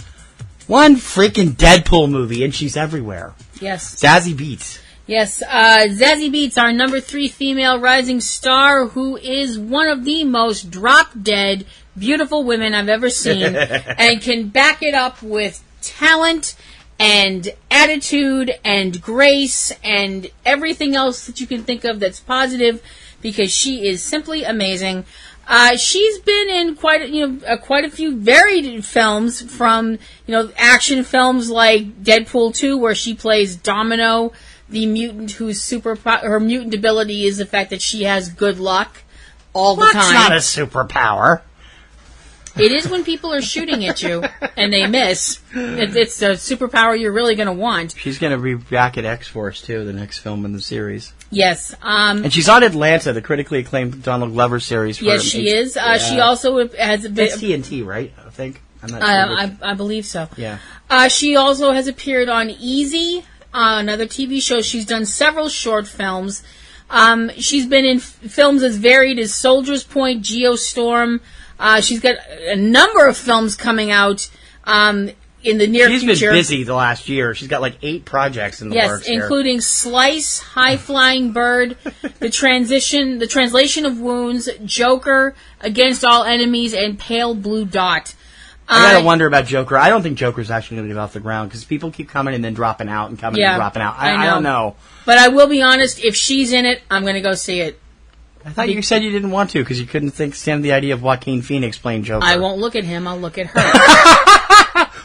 one freaking Deadpool movie, and she's everywhere. Yes, Zazie Beetz. Yes, Zazie Beetz, our number 3 female rising star, who is one of the most drop-dead, beautiful women I've ever seen, and can back it up with talent and attitude and grace and everything else that you can think of that's positive, because she is simply amazing. She's been in quite a few varied films, from action films like Deadpool 2, where she plays Domino, the mutant whose her mutant ability is the fact that she has good luck all the time. That's not a superpower. It is when people are shooting at you and they miss. It's a superpower you're really going to want. She's going to be back at X-Force, too, the next film in the series. Yes. And she's on Atlanta, the critically acclaimed Donald Glover series. Yes, she is. She also has a bit... That's TNT, right? I think. I'm not sure. I believe so. Yeah. She also has appeared on Easy, another TV show. She's done several short films. She's been in films as varied as Soldier's Point, Geostorm. She's got a number of films coming out in the near future. She's been busy the last year. She's got like 8 projects in the works here. Yes, including Slice, High Flying Bird, the Translation of Wounds, Joker, Against All Enemies, and Pale Blue Dot. I gotta wonder about Joker. I don't think Joker's actually going to get off the ground, because people keep coming and then dropping out and coming and dropping out. I don't know. But I will be honest, if she's in it, I'm going to go see it. I thought you said you didn't want to because you couldn't stand the idea of Joaquin Phoenix playing Joker. I won't look at him. I'll look at her.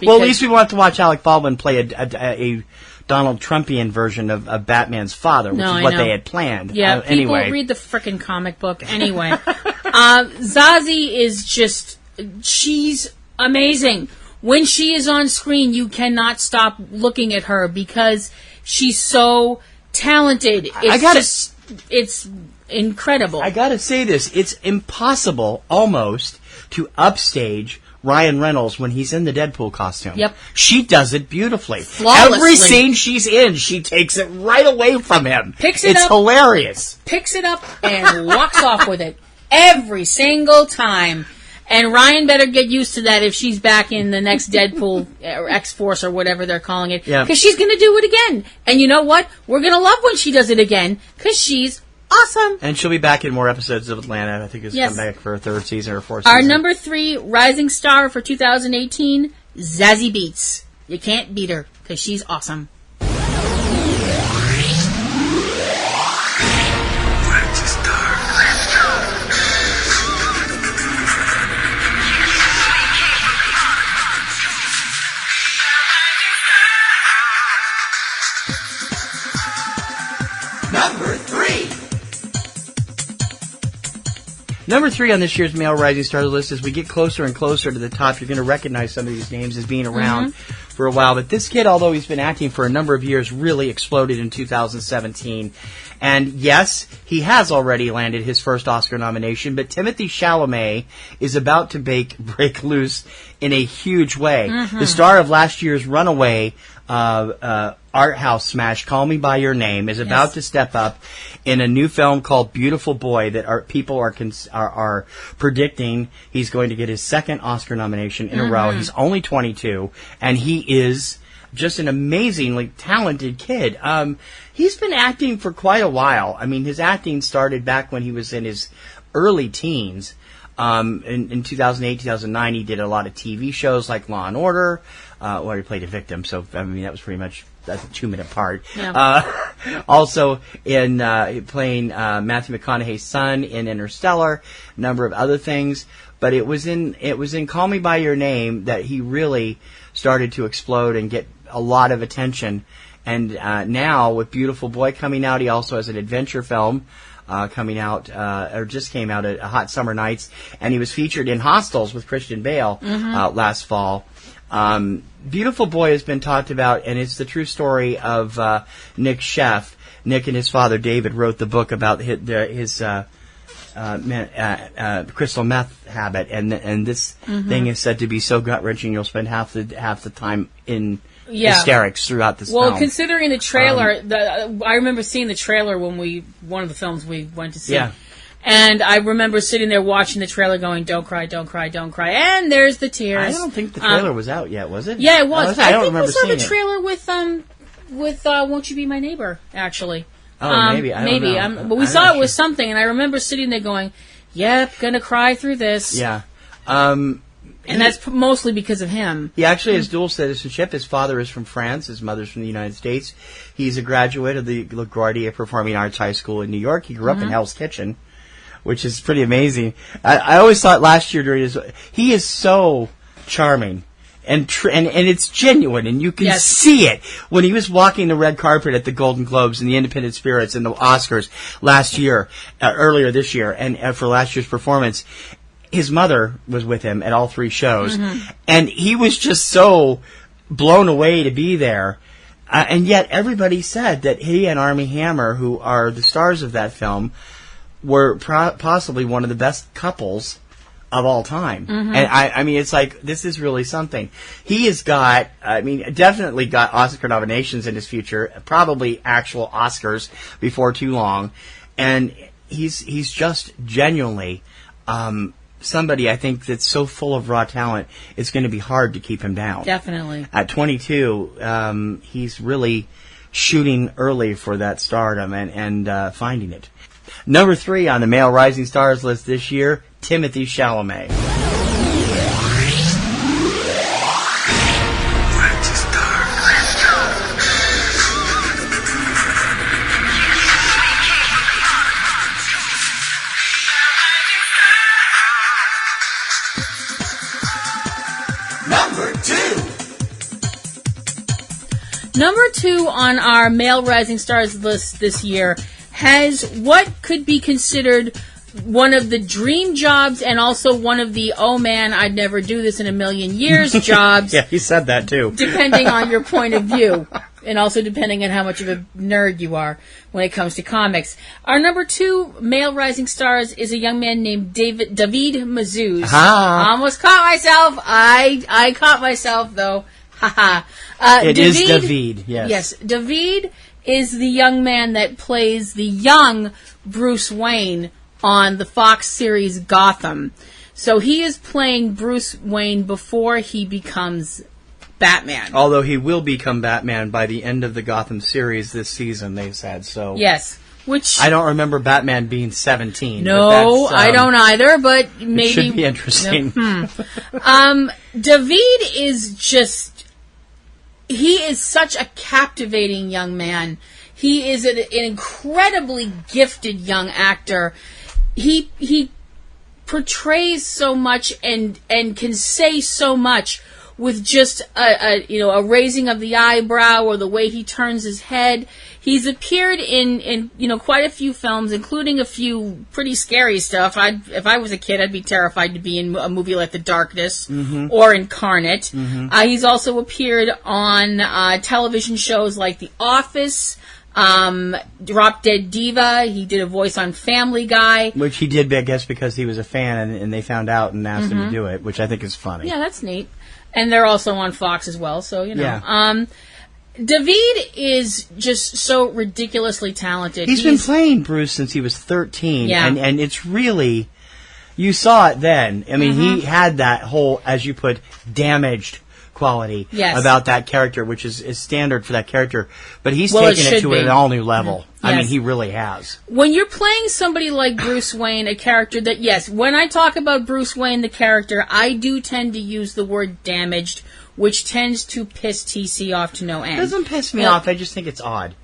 Well, at least we want to watch Alec Baldwin play a Donald Trumpian version of Batman's father, which is what they had planned. Yeah, anyway. People read the frickin' comic book. Anyway, Zazie is just... She's amazing. When she is on screen, you cannot stop looking at her because she's so talented. It's incredible. I gotta say this. It's impossible, almost, to upstage Ryan Reynolds when he's in the Deadpool costume. Yep. She does it beautifully. Flawlessly. Every scene she's in, she takes it right away from him. It's hilarious. Picks it up and walks off with it every single time. And Ryan better get used to that if she's back in the next Deadpool or X-Force or whatever they're calling it. Yeah. Because she's going to do it again. And you know what? We're going to love when she does it again because she's awesome. And she'll be back in more episodes of Atlanta. I think it's come back for a 3rd season or 4th season. Our number 3 rising star for 2018, Zazie Beetz. You can't beat her because she's awesome. Number 3 on this year's Male Rising Stars list, as we get closer and closer to the top, you're going to recognize some of these names as being around for a while. But this kid, although he's been acting for a number of years, really exploded in 2017. And yes, he has already landed his first Oscar nomination, but Timothée Chalamet is about to break loose in a huge way. The star of last year's runaway art house smash, Call Me By Your Name, is about to step up in a new film called Beautiful Boy that people are predicting he's going to get his second Oscar nomination in a row. He's only 22, and he is just an amazingly talented kid. He's been acting for quite a while. I mean, his acting started back when he was in his early teens. In 2008, 2009, he did a lot of TV shows like Law and Order, where he played a victim. So, I mean, that was pretty much, that's a 2-minute part. Yeah. Also in playing Matthew McConaughey's son in Interstellar, a number of other things. But it was in Call Me By Your Name that he really started to explode and get a lot of attention. And now with Beautiful Boy coming out, he also has an adventure film coming out, or just came out at Hot Summer Nights, and he was featured in Hostels with Christian Bale last fall. Beautiful Boy has been talked about, and it's the true story of Nick Sheff. Nick and his father David wrote the book about his crystal meth habit, and this thing is said to be so gut-wrenching you'll spend half the time in hysterics throughout this film. Well, considering the trailer, I remember seeing the trailer when one of the films we went to see. Yeah. And I remember sitting there watching the trailer going, don't cry, don't cry, don't cry. And there's the tears. I don't think the trailer was out yet, was it? Yeah, it was. I don't remember seeing it. I think we saw the trailer with Won't You Be My Neighbor, actually. Oh, maybe. I don't know. But we saw it with something, and I remember sitting there going, yep, gonna cry through this. Yeah. And that's mostly because of him. He actually has dual citizenship. His father is from France. His mother's from the United States. He's a graduate of the LaGuardia Performing Arts High School in New York. He grew up in Hell's Kitchen, which is pretty amazing. I always thought last year during he is so charming. And it's genuine, and you can see it when he was walking the red carpet at the Golden Globes and the Independent Spirits and the Oscars earlier this year, and for last year's performance. His mother was with him at all 3 shows, and he was just so blown away to be there. And yet everybody said that he and Armie Hammer, who are the stars of that film, were possibly one of the best couples of all time. And I mean, it's like, this is really something. He has got, definitely got Oscar nominations in his future, probably actual Oscars before too long. And he's just genuinely, somebody I think that's so full of raw talent, it's going to be hard to keep him down. Definitely. At 22, he's really shooting early for that stardom and finding it. Number 3 on the Male Rising Stars list this year, Timothée Chalamet. Number 2 on our Male Rising Stars list this year has what could be considered one of the dream jobs and also one of the, oh man, I'd never do this in a million years jobs. Yeah, he said that too. Depending on your point of view. And also depending on how much of a nerd you are when it comes to comics. Our number 2 Male Rising Stars is a young man named David Mazouz. Almost caught myself. I caught myself, though. It is David, yes. Yes, David is the young man that plays the young Bruce Wayne on the Fox series Gotham. So he is playing Bruce Wayne before he becomes Batman. Although he will become Batman by the end of the Gotham series this season, they've said. So yes. Which I don't remember Batman being 17. No, I don't either, but maybe... It should be interesting. David is just... He is such a captivating young man. He is an incredibly gifted young actor. He portrays so much and can say so much with just a raising of the eyebrow or the way he turns his head. He's appeared in quite a few films, including a few pretty scary stuff. If I was a kid, I'd be terrified to be in a movie like The Darkness or Incarnate. He's also appeared on television shows like The Office, Drop Dead Diva. He did a voice on Family Guy. Which he did, I guess, because he was a fan and they found out and asked him to do it, which I think is funny. Yeah, that's neat. And they're also on Fox as well, so, Yeah. David is just so ridiculously talented. He's been playing Bruce since he was 13, Yeah. and it's really, you saw it then. I mean, he had that whole, as you put, damaged quality about that character, which is standard for that character, but he's taken it to an all-new level. I mean, he really has. When you're playing somebody like Bruce Wayne, a character that, yes, when I talk about Bruce Wayne, the character, I do tend to use the word damaged, which tends to piss TC off to no end. It doesn't piss me off, I just think it's odd.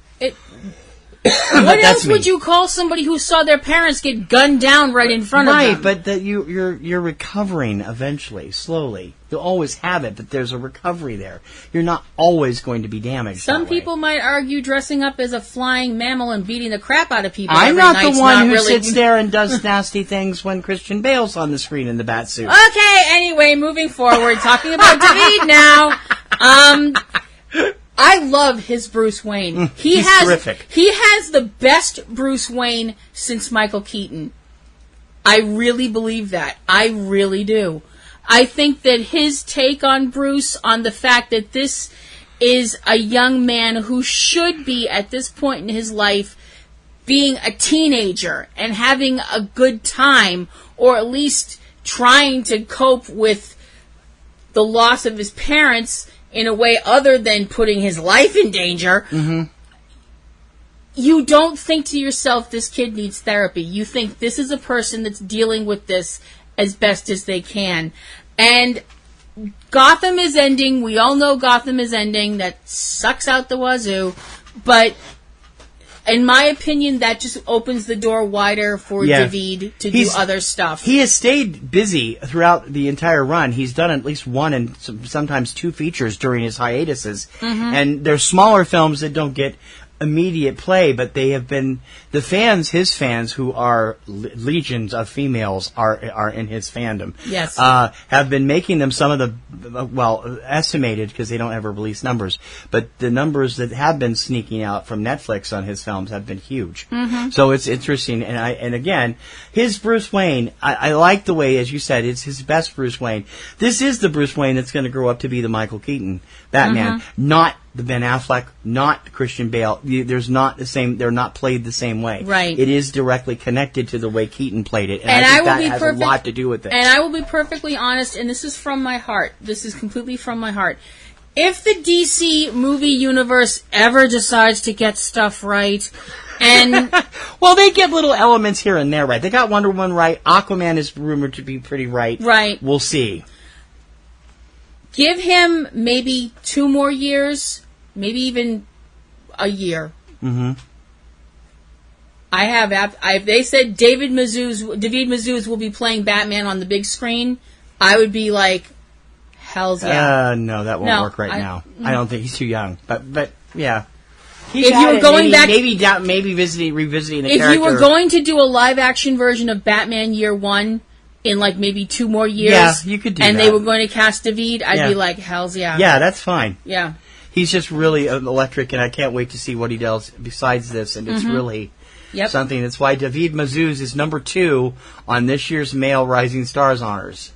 What else would you call somebody who saw their parents get gunned down right in front of them? Right, but you're recovering eventually, slowly. You'll always have it, but there's a recovery there. You're not always going to be damaged. Some people might argue dressing up as a flying mammal and beating the crap out of people I'm every not night's the one not who really... sits there and does nasty things when Christian Bale's on the screen in the bat suit. Okay, anyway, moving forward, talking about David now. I love his Bruce Wayne. He's terrific. He has the best Bruce Wayne since Michael Keaton. I really believe that. I really do. I think that his take on Bruce, on the fact that this is a young man who should be, at this point in his life, being a teenager and having a good time, or at least trying to cope with the loss of his parents in a way other than putting his life in danger, you don't think to yourself, this kid needs therapy. You think this is a person that's dealing with this as best as they can. And Gotham is ending. We all know Gotham is ending. That sucks out the wazoo. But in my opinion, that just opens the door wider for David to do other stuff. He has stayed busy throughout the entire run. He's done at least one and sometimes two features during his hiatuses. And they're smaller films that don't get immediate play, but they have been the fans, his fans, who are legions of females, are in his fandom. Yes, have been making them some of the estimated, because they don't ever release numbers, but the numbers that have been sneaking out from Netflix on his films have been huge. So it's interesting, and again, his Bruce Wayne, I like the way, as you said, it's his best Bruce Wayne. This is the Bruce Wayne that's going to grow up to be the Michael Keaton Batman, not the Ben Affleck, not Christian Bale. There's not the same. They're not played the same way. Right. It is directly connected to the way Keaton played it, and I think that has a lot to do with it. And I will be perfectly honest, and this is from my heart. This is completely from my heart. If the DC movie universe ever decides to get stuff right, and well, they get little elements here and there right. They got Wonder Woman right. Aquaman is rumored to be pretty right. Right. We'll see. Give him maybe 2 more years, maybe even a year. If they said David Mazouz will be playing Batman on the big screen, I would be like, hell's yeah. No, that won't work right now. I don't think he's too young. But yeah. If you were going back, maybe revisiting the character. If you were going to do a live action version of Batman Year One in like maybe 2 more years, yeah, you could do and that. they were going to cast David, I'd be like, hell's yeah. Yeah, that's fine. Yeah. He's just really electric, and I can't wait to see what he does besides this, and it's really something. That's why David Mazouz is number 2 on this year's Male Rising Stars honors.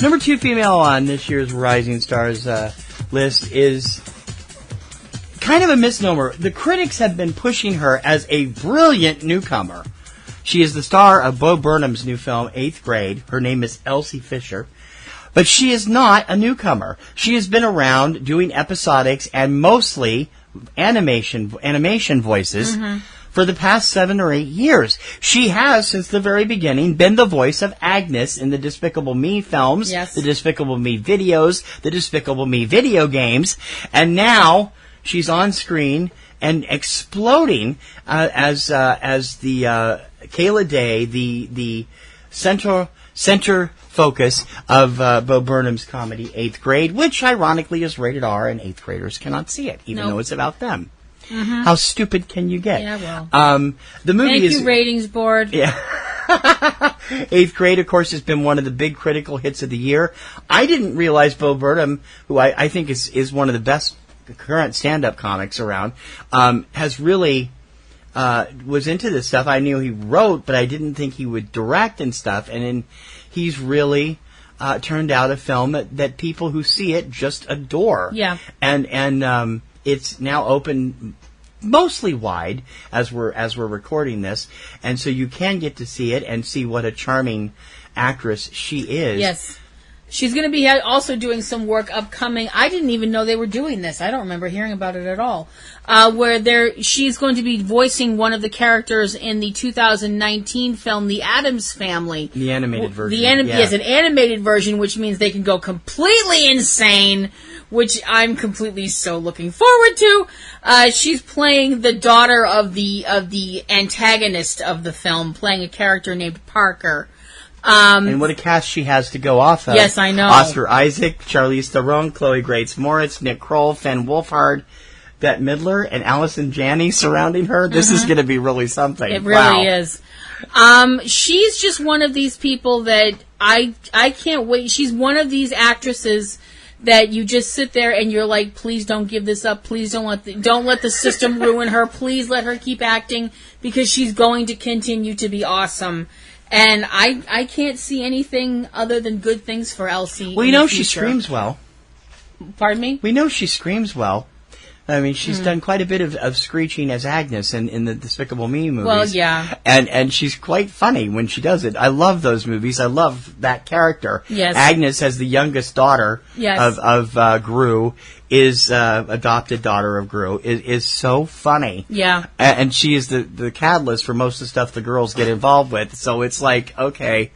Number 2 female on this year's Rising Stars list is kind of a misnomer. The critics have been pushing her as a brilliant newcomer. She is the star of Bo Burnham's new film, 8th Grade. Her name is Elsie Fisher. But she is not a newcomer. She has been around doing episodics and mostly animation voices for the past 7 or 8 years. She has, since the very beginning, been the voice of Agnes in the Despicable Me films, Yes. the Despicable Me videos, the Despicable Me video games, and now she's on screen and exploding as the Kayla Day, the center focus of Bo Burnham's comedy 8th Grade, which ironically is rated R, and 8th graders cannot see it, even though it's about them. Mm-hmm. How stupid can you get? Yeah, well. The movie Thank you, ratings board. Yeah. 8th Grade, of course, has been one of the big critical hits of the year. I didn't realize Bo Burnham, who I think is one of the best current stand-up comics around, has really was into this stuff. I knew he wrote, but I didn't think he would direct and stuff. And he's really turned out a film that people who see it just adore. Yeah. And it's now open mostly wide as we're recording this, and so you can get to see it and see what a charming actress she is. Yes. She's going to be also doing some work upcoming. I didn't even know they were doing this. I don't remember hearing about it at all. Where she's going to be voicing one of the characters in the 2019 film, The Addams Family. The animated version. Yes, an animated version, which means they can go completely insane, which I'm completely so looking forward to. She's playing the daughter of the antagonist of the film, playing a character named Parker. And what a cast she has to go off of. Yes, I know. Oscar Isaac, Charlize Theron, Chloe Grace Moritz, Nick Kroll, Fenn Wolfhard, Bette Midler, and Allison Janney surrounding her. This is going to be really something. It really is. She's just one of these people that I can't wait. She's one of these actresses that you just sit there and you're like, please don't give this up. Please don't let the system ruin her. Please let her keep acting, because she's going to continue to be awesome. And I can't see anything other than good things for Elsie. Well, you know she screams well. Pardon me? We know she screams well. I mean, she's done quite a bit of screeching as Agnes in the Despicable Me movies. Well, yeah. And she's quite funny when she does it. I love those movies. I love that character. Yes. Agnes, as the youngest daughter of Gru, is adopted daughter of Gru, is so funny. Yeah. And she is the catalyst for most of the stuff the girls get involved with. So it's like, okay,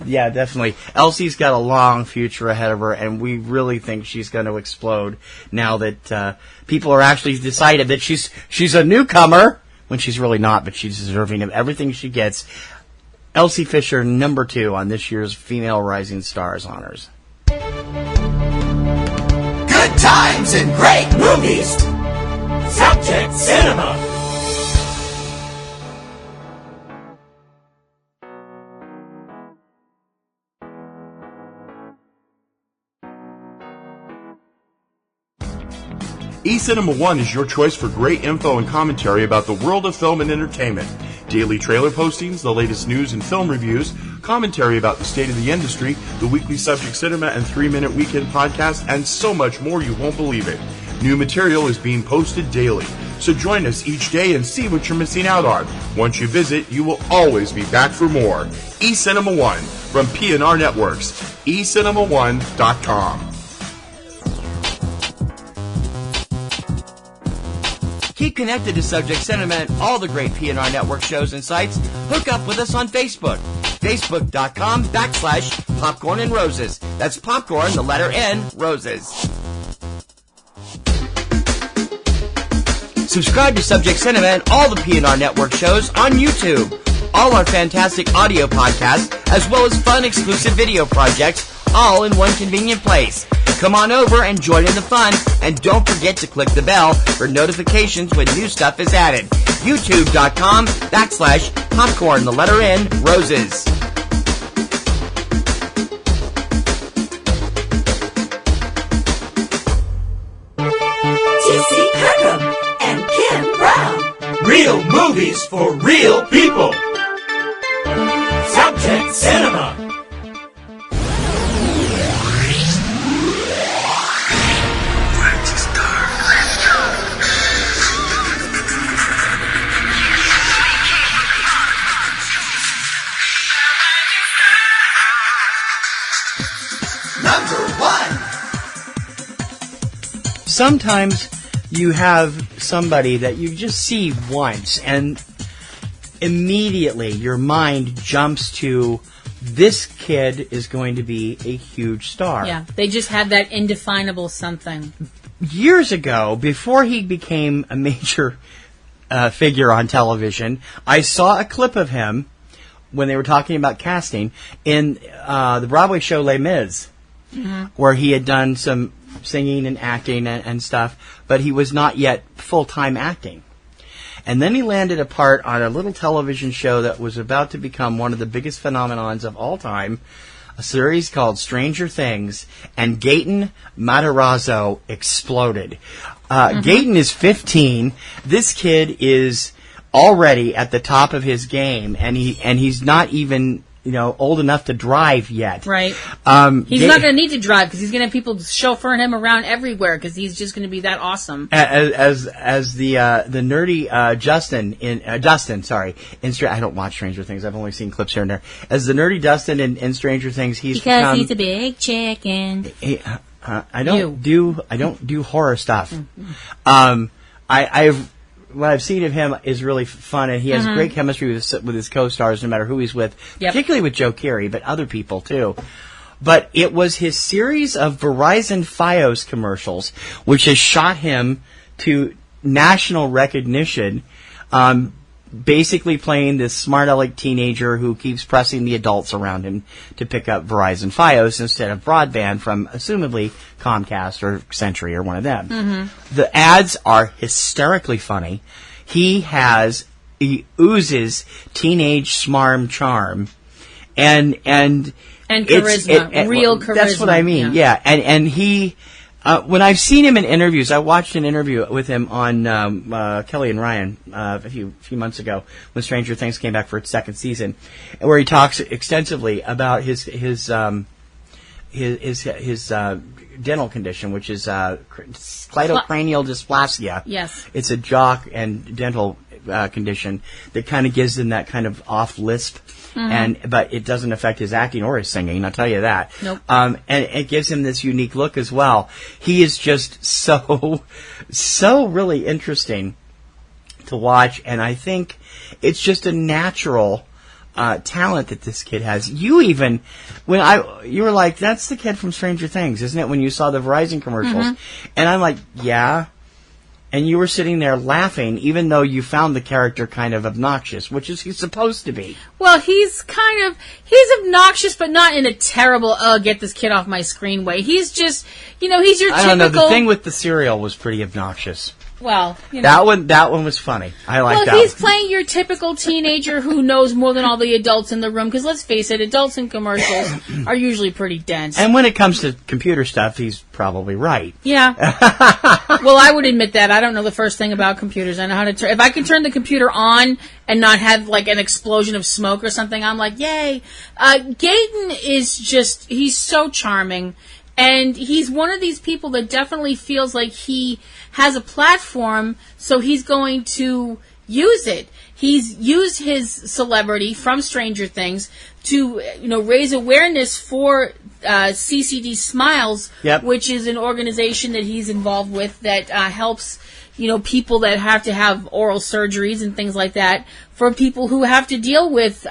yeah, definitely. Elsie's got a long future ahead of her, and we really think she's going to explode now that people are actually decided that she's a newcomer, when she's really not, but she's deserving of everything she gets. Elsie Fisher, number 2 on this year's Female Rising Stars honors. Good times and great movies. Subject Cinema. eCinemaOne is your choice for great info and commentary about the world of film and entertainment. Daily trailer postings, the latest news and film reviews, commentary about the state of the industry, the weekly Subject Cinema and 3-Minute Weekend podcast, and so much more you won't believe it. New material is being posted daily, so join us each day and see what you're missing out on. Once you visit, you will always be back for more. eCinemaOne from PNRNetworks, eCinemaOne.com. Keep connected to Subject Cinema and all the great PNR Network shows and sites. Hook up with us on Facebook. Facebook.com/Popcorn and Roses. That's popcorn, the letter N, roses. Subscribe to Subject Cinema and all the PNR Network shows on YouTube. All our fantastic audio podcasts, as well as fun exclusive video projects, all in one convenient place. Come on over and join in the fun, and don't forget to click the bell for notifications when new stuff is added. YouTube.com/Popcorn, the letter N, roses. TC Kirkham and Kim Brown. Real movies for real people. Subject Cinema. Number 1. Sometimes you have somebody that you just see once, and immediately your mind jumps to this kid is going to be a huge star. Yeah, they just had that indefinable something. Years ago, before he became a major figure on television, I saw a clip of him when they were talking about casting in the Broadway show Les Mis, where he had done some singing and acting and stuff, but he was not yet full-time acting. And then he landed a part on a little television show that was about to become one of the biggest phenomenons of all time, a series called Stranger Things, and Gaten Matarazzo exploded. Gaten is 15. This kid is already at the top of his game, and he's not even old enough to drive yet. Right. He's not going to need to drive because he's going to have people chauffeuring him around everywhere because he's just going to be that awesome. As the nerdy Dustin in I don't watch Stranger Things. I've only seen clips here and there. As the nerdy Dustin in Stranger Things, he's a big chicken. I don't do horror stuff. What I've seen of him is really fun, and he has great chemistry with his co-stars, no matter who he's with, particularly with Joe Keery, but other people too. But it was his series of Verizon Fios commercials, which has shot him to national recognition, basically playing this smart aleck teenager who keeps pressing the adults around him to pick up Verizon Fios instead of broadband from, assumably, Comcast or Century or one of them. The ads are hysterically funny. He oozes teenage smarm charm and charisma, real charisma. That's what I mean. Yeah. And he, when I've seen him in interviews, I watched an interview with him on Kelly and Ryan a few months ago when Stranger Things came back for its second season, where he talks extensively about his dental condition, which is cleidocranial dysplasia. Yes, it's a jaw and dental condition that kind of gives him that kind of off lisp. But it doesn't affect his acting or his singing, I'll tell you that. Nope. And it gives him this unique look as well. He is just so really interesting to watch, and I think it's just a natural talent that this kid has. You even, you were like, that's the kid from Stranger Things, isn't it, when you saw the Verizon commercials? And I'm like, yeah. And you were sitting there laughing, even though you found the character kind of obnoxious, which is he's supposed to be. Well, he's obnoxious, but not in a terrible, get this kid off my screen way. He's just, he's your typical... I don't know, the thing with the cereal was pretty obnoxious. Well, that one was funny. I like that. Well, he's playing your typical teenager who knows more than all the adults in the room. Because let's face it, adults in commercials are usually pretty dense. And when it comes to computer stuff, he's probably right. Yeah. Well, I would admit that I don't know the first thing about computers. I know how to turn. If I can turn the computer on and not have like an explosion of smoke or something, I'm like, yay. Gaten is he's so charming. And he's one of these people that definitely feels like he has a platform, so he's going to use it. He's used his celebrity from Stranger Things to, raise awareness for CCD Smiles, which is an organization that he's involved with that helps, people that have to have oral surgeries and things like that, for people who have to deal with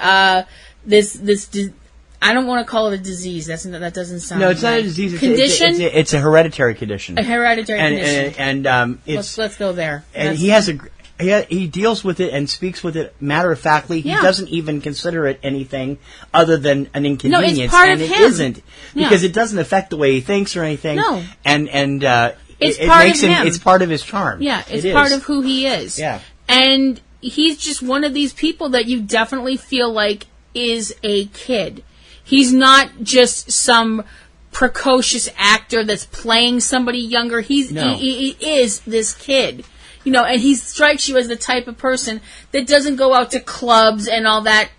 this I don't want to call it a disease. That doesn't sound. No, it's not a disease. Condition. It's a hereditary condition. A hereditary condition. And it's let's go there. And he deals with it and speaks with it matter of factly. He doesn't even consider it anything other than an inconvenience. No, it's part of him. It isn't because it doesn't affect the way he thinks or anything. No. And it's it part makes of him. It's part of his charm. Yeah, it's part of who he is. Yeah. And he's just one of these people that you definitely feel like is a kid. He's not just some precocious actor that's playing somebody younger. He is this kid. And he strikes you as the type of person that doesn't go out to clubs and all that,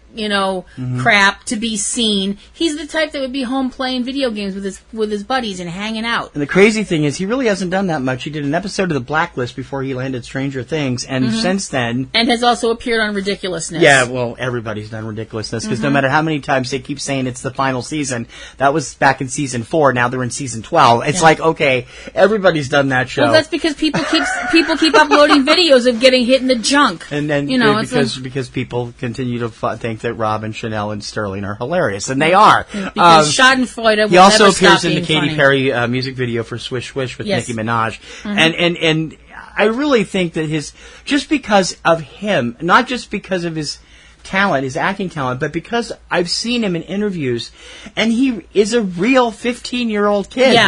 crap to be seen. He's the type that would be home playing video games with his buddies and hanging out. And the crazy thing is, he really hasn't done that much. He did an episode of The Blacklist before he landed Stranger Things, and since then... And has also appeared on Ridiculousness. Yeah, well, everybody's done Ridiculousness, because no matter how many times they keep saying it's the final season, that was back in season 4, now they're in season 12. It's like, okay, everybody's done that show. Well, that's because people keep uploading videos of getting hit in the junk. And then because people continue to think that Rob and Chanel and Sterling are hilarious, and they are. Because Schadenfreude will he also never stop appears in the being Katy funny. Perry music video for Swish Swish with Nicki Minaj, and I really think that just because of him, not just because of his talent, his acting talent, but because I've seen him in interviews, and he is a real 15-year-old kid,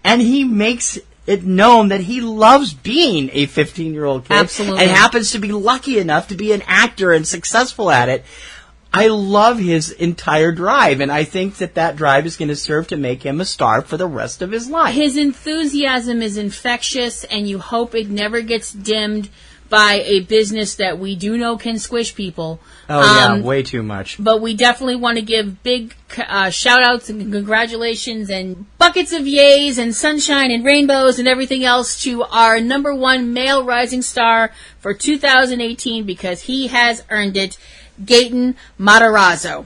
and he makes it known that he loves being a 15-year-old kid, absolutely, and happens to be lucky enough to be an actor and successful at it. I love his entire drive, and I think that drive is going to serve to make him a star for the rest of his life. His enthusiasm is infectious, and you hope it never gets dimmed by a business that we do know can squish people. Oh, way too much. But we definitely want to give big shout-outs and congratulations and buckets of yays and sunshine and rainbows and everything else to our number 1 male rising star for 2018, because he has earned it, Gaten Matarazzo.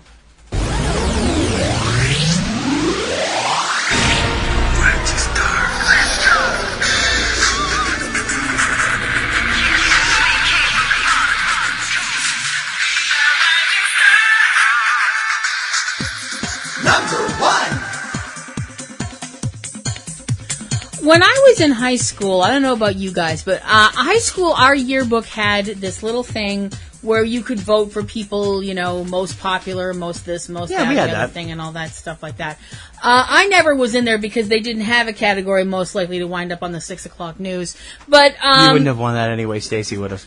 Number 1. When I was in high school, I don't know about you guys, but high school, our yearbook had this little thing where you could vote for people, most popular, most this, most that, the other thing, and all that stuff like that. I never was in there because they didn't have a category most likely to wind up on the 6 o'clock news. But you wouldn't have won that anyway. Stacey would have.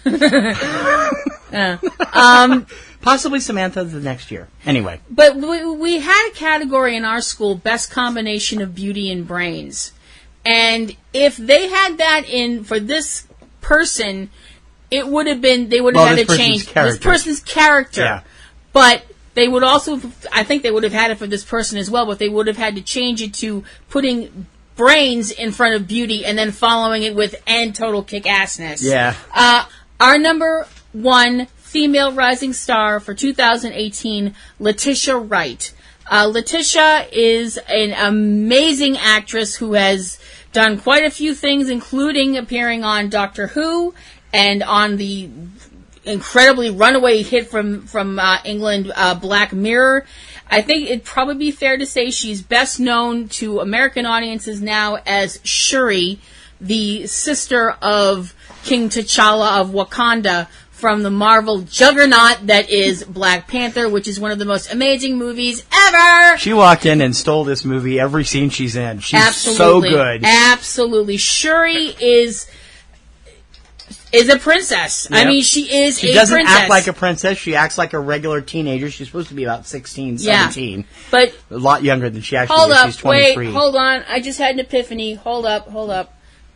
Possibly Samantha the next year. Anyway. But we had a category in our school, best combination of beauty and brains. And if they had that in for this person, it would have been, they would have had to change this person's character. Yeah. But they would also, I think they would have had it for this person as well, but they would have had to change it to putting brains in front of beauty and then following it with and total kick-assness. Yeah. Our number 1 female rising star for 2018, Letitia Wright. Letitia is an amazing actress who has done quite a few things, including appearing on Doctor Who and on the incredibly runaway hit from England, Black Mirror. I think it'd probably be fair to say she's best known to American audiences now as Shuri, the sister of King T'Challa of Wakanda, from the Marvel juggernaut that is Black Panther, which is one of the most amazing movies ever. She walked in and stole this movie every scene she's in. She's absolutely, so good. Absolutely. Shuri is a princess. Yep. I mean, she is a princess. She doesn't act like a princess. She acts like a regular teenager. She's supposed to be about 16, 17. Yeah, but a lot younger than she actually is. She's 23. Wait, hold on. I just had an epiphany. Hold up.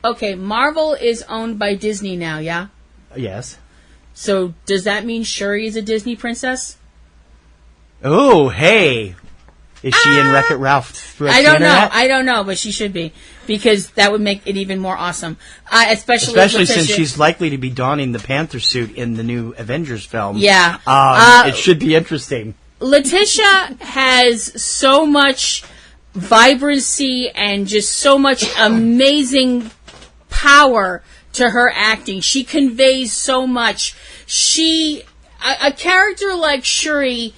Okay, Marvel is owned by Disney now, yeah? Yes. So, does that mean Shuri is a Disney princess? Oh, hey. Is she in Wreck-It Ralph? I don't know, but she should be. Because that would make it even more awesome. Especially since she's likely to be donning the Panther suit in the new Avengers film. Yeah. It should be interesting. Letitia has so much vibrancy and just so much amazing power to her acting. She conveys so much. A character like Shuri,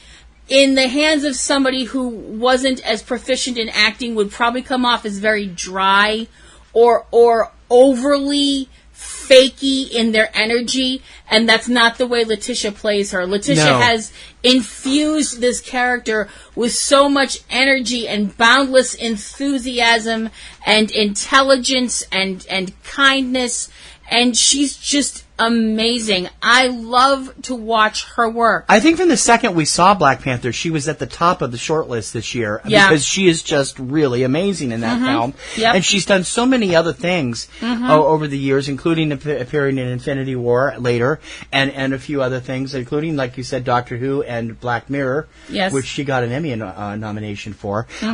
in the hands of somebody who wasn't as proficient in acting, would probably come off as very dry or overly fakey in their energy, and that's not the way Letitia plays her. Letitia has infused this character with so much energy and boundless enthusiasm and intelligence and kindness, and she's just amazing. I love to watch her work. I think from the second we saw Black Panther, she was at the top of the shortlist this year because she is just really amazing in that film. Yep. And she's done so many other things over the years, including appearing in Infinity War later, and a few other things, including, like you said, Doctor Who and Black Mirror, which she got an Emmy nomination for. She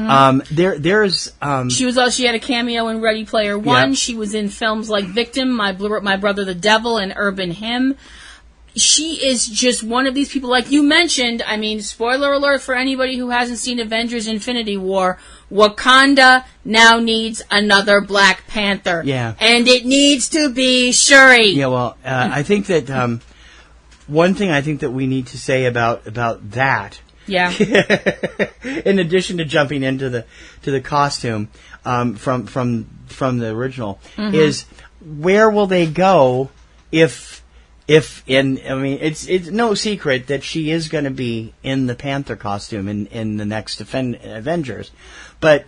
had a cameo in Ready Player One. Yep. She was in films like Victim, My Brother the Devil, and Urban Hymn. She is just one of these people, like you mentioned. I mean, spoiler alert for anybody who hasn't seen Avengers Infinity War, Wakanda now needs another Black Panther. Yeah. And it needs to be Shuri. Yeah, well, I think that one thing I think that we need to say about that, in addition to jumping into the costume from the original, is where will they go if it's no secret that she is going to be in the Panther costume in the next Avengers, but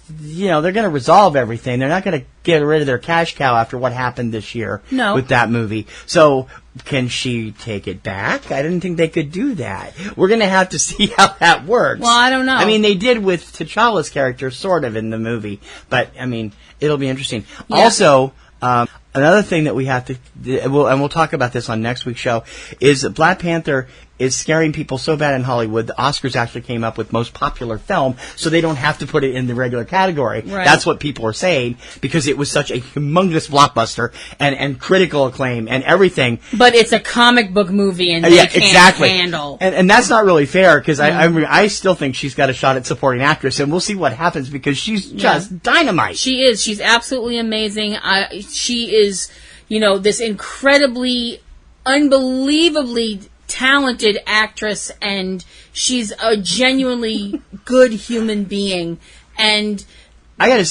they're going to resolve everything. They're not going to get rid of their cash cow after what happened this year with that movie. So can she take it back? I didn't think they could do that. We're going to have to see how that works. Well, I don't know. I mean, they did with T'Challa's character sort of in the movie, but I mean, it'll be interesting. Yeah. Also, another thing that we have to, and we'll talk about this on next week's show, is that Black Panther is scaring people so bad in Hollywood. The Oscars actually came up with most popular film, so they don't have to put it in the regular category. Right. That's what people are saying, because it was such a humongous blockbuster and critical acclaim and everything. But it's a comic book movie, and they can't handle. And that's not really fair, because I still think she's got a shot at supporting actress, and we'll see what happens, because she's just dynamite. She is. She's absolutely amazing. She is, this incredibly, unbelievably talented actress, and she's a genuinely good human being. And I gotta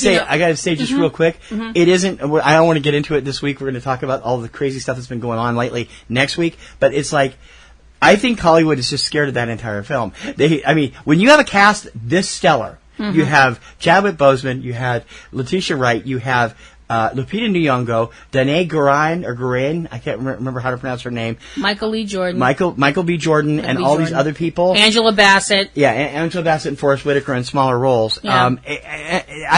say just real quick, it isn't, I don't want to get into it this week. We're going to talk about all the crazy stuff that's been going on lately next week, but it's like, I think Hollywood is just scared of that entire film. When you have a cast this stellar, you have Chadwick Boseman, you have Letitia Wright, you have Lupita Nyong'o, Danae Gurain, I can't remember how to pronounce her name. Michael B. Jordan, and all these other people. Angela Bassett. Yeah, Angela Bassett and Forrest Whitaker in smaller roles. Yeah.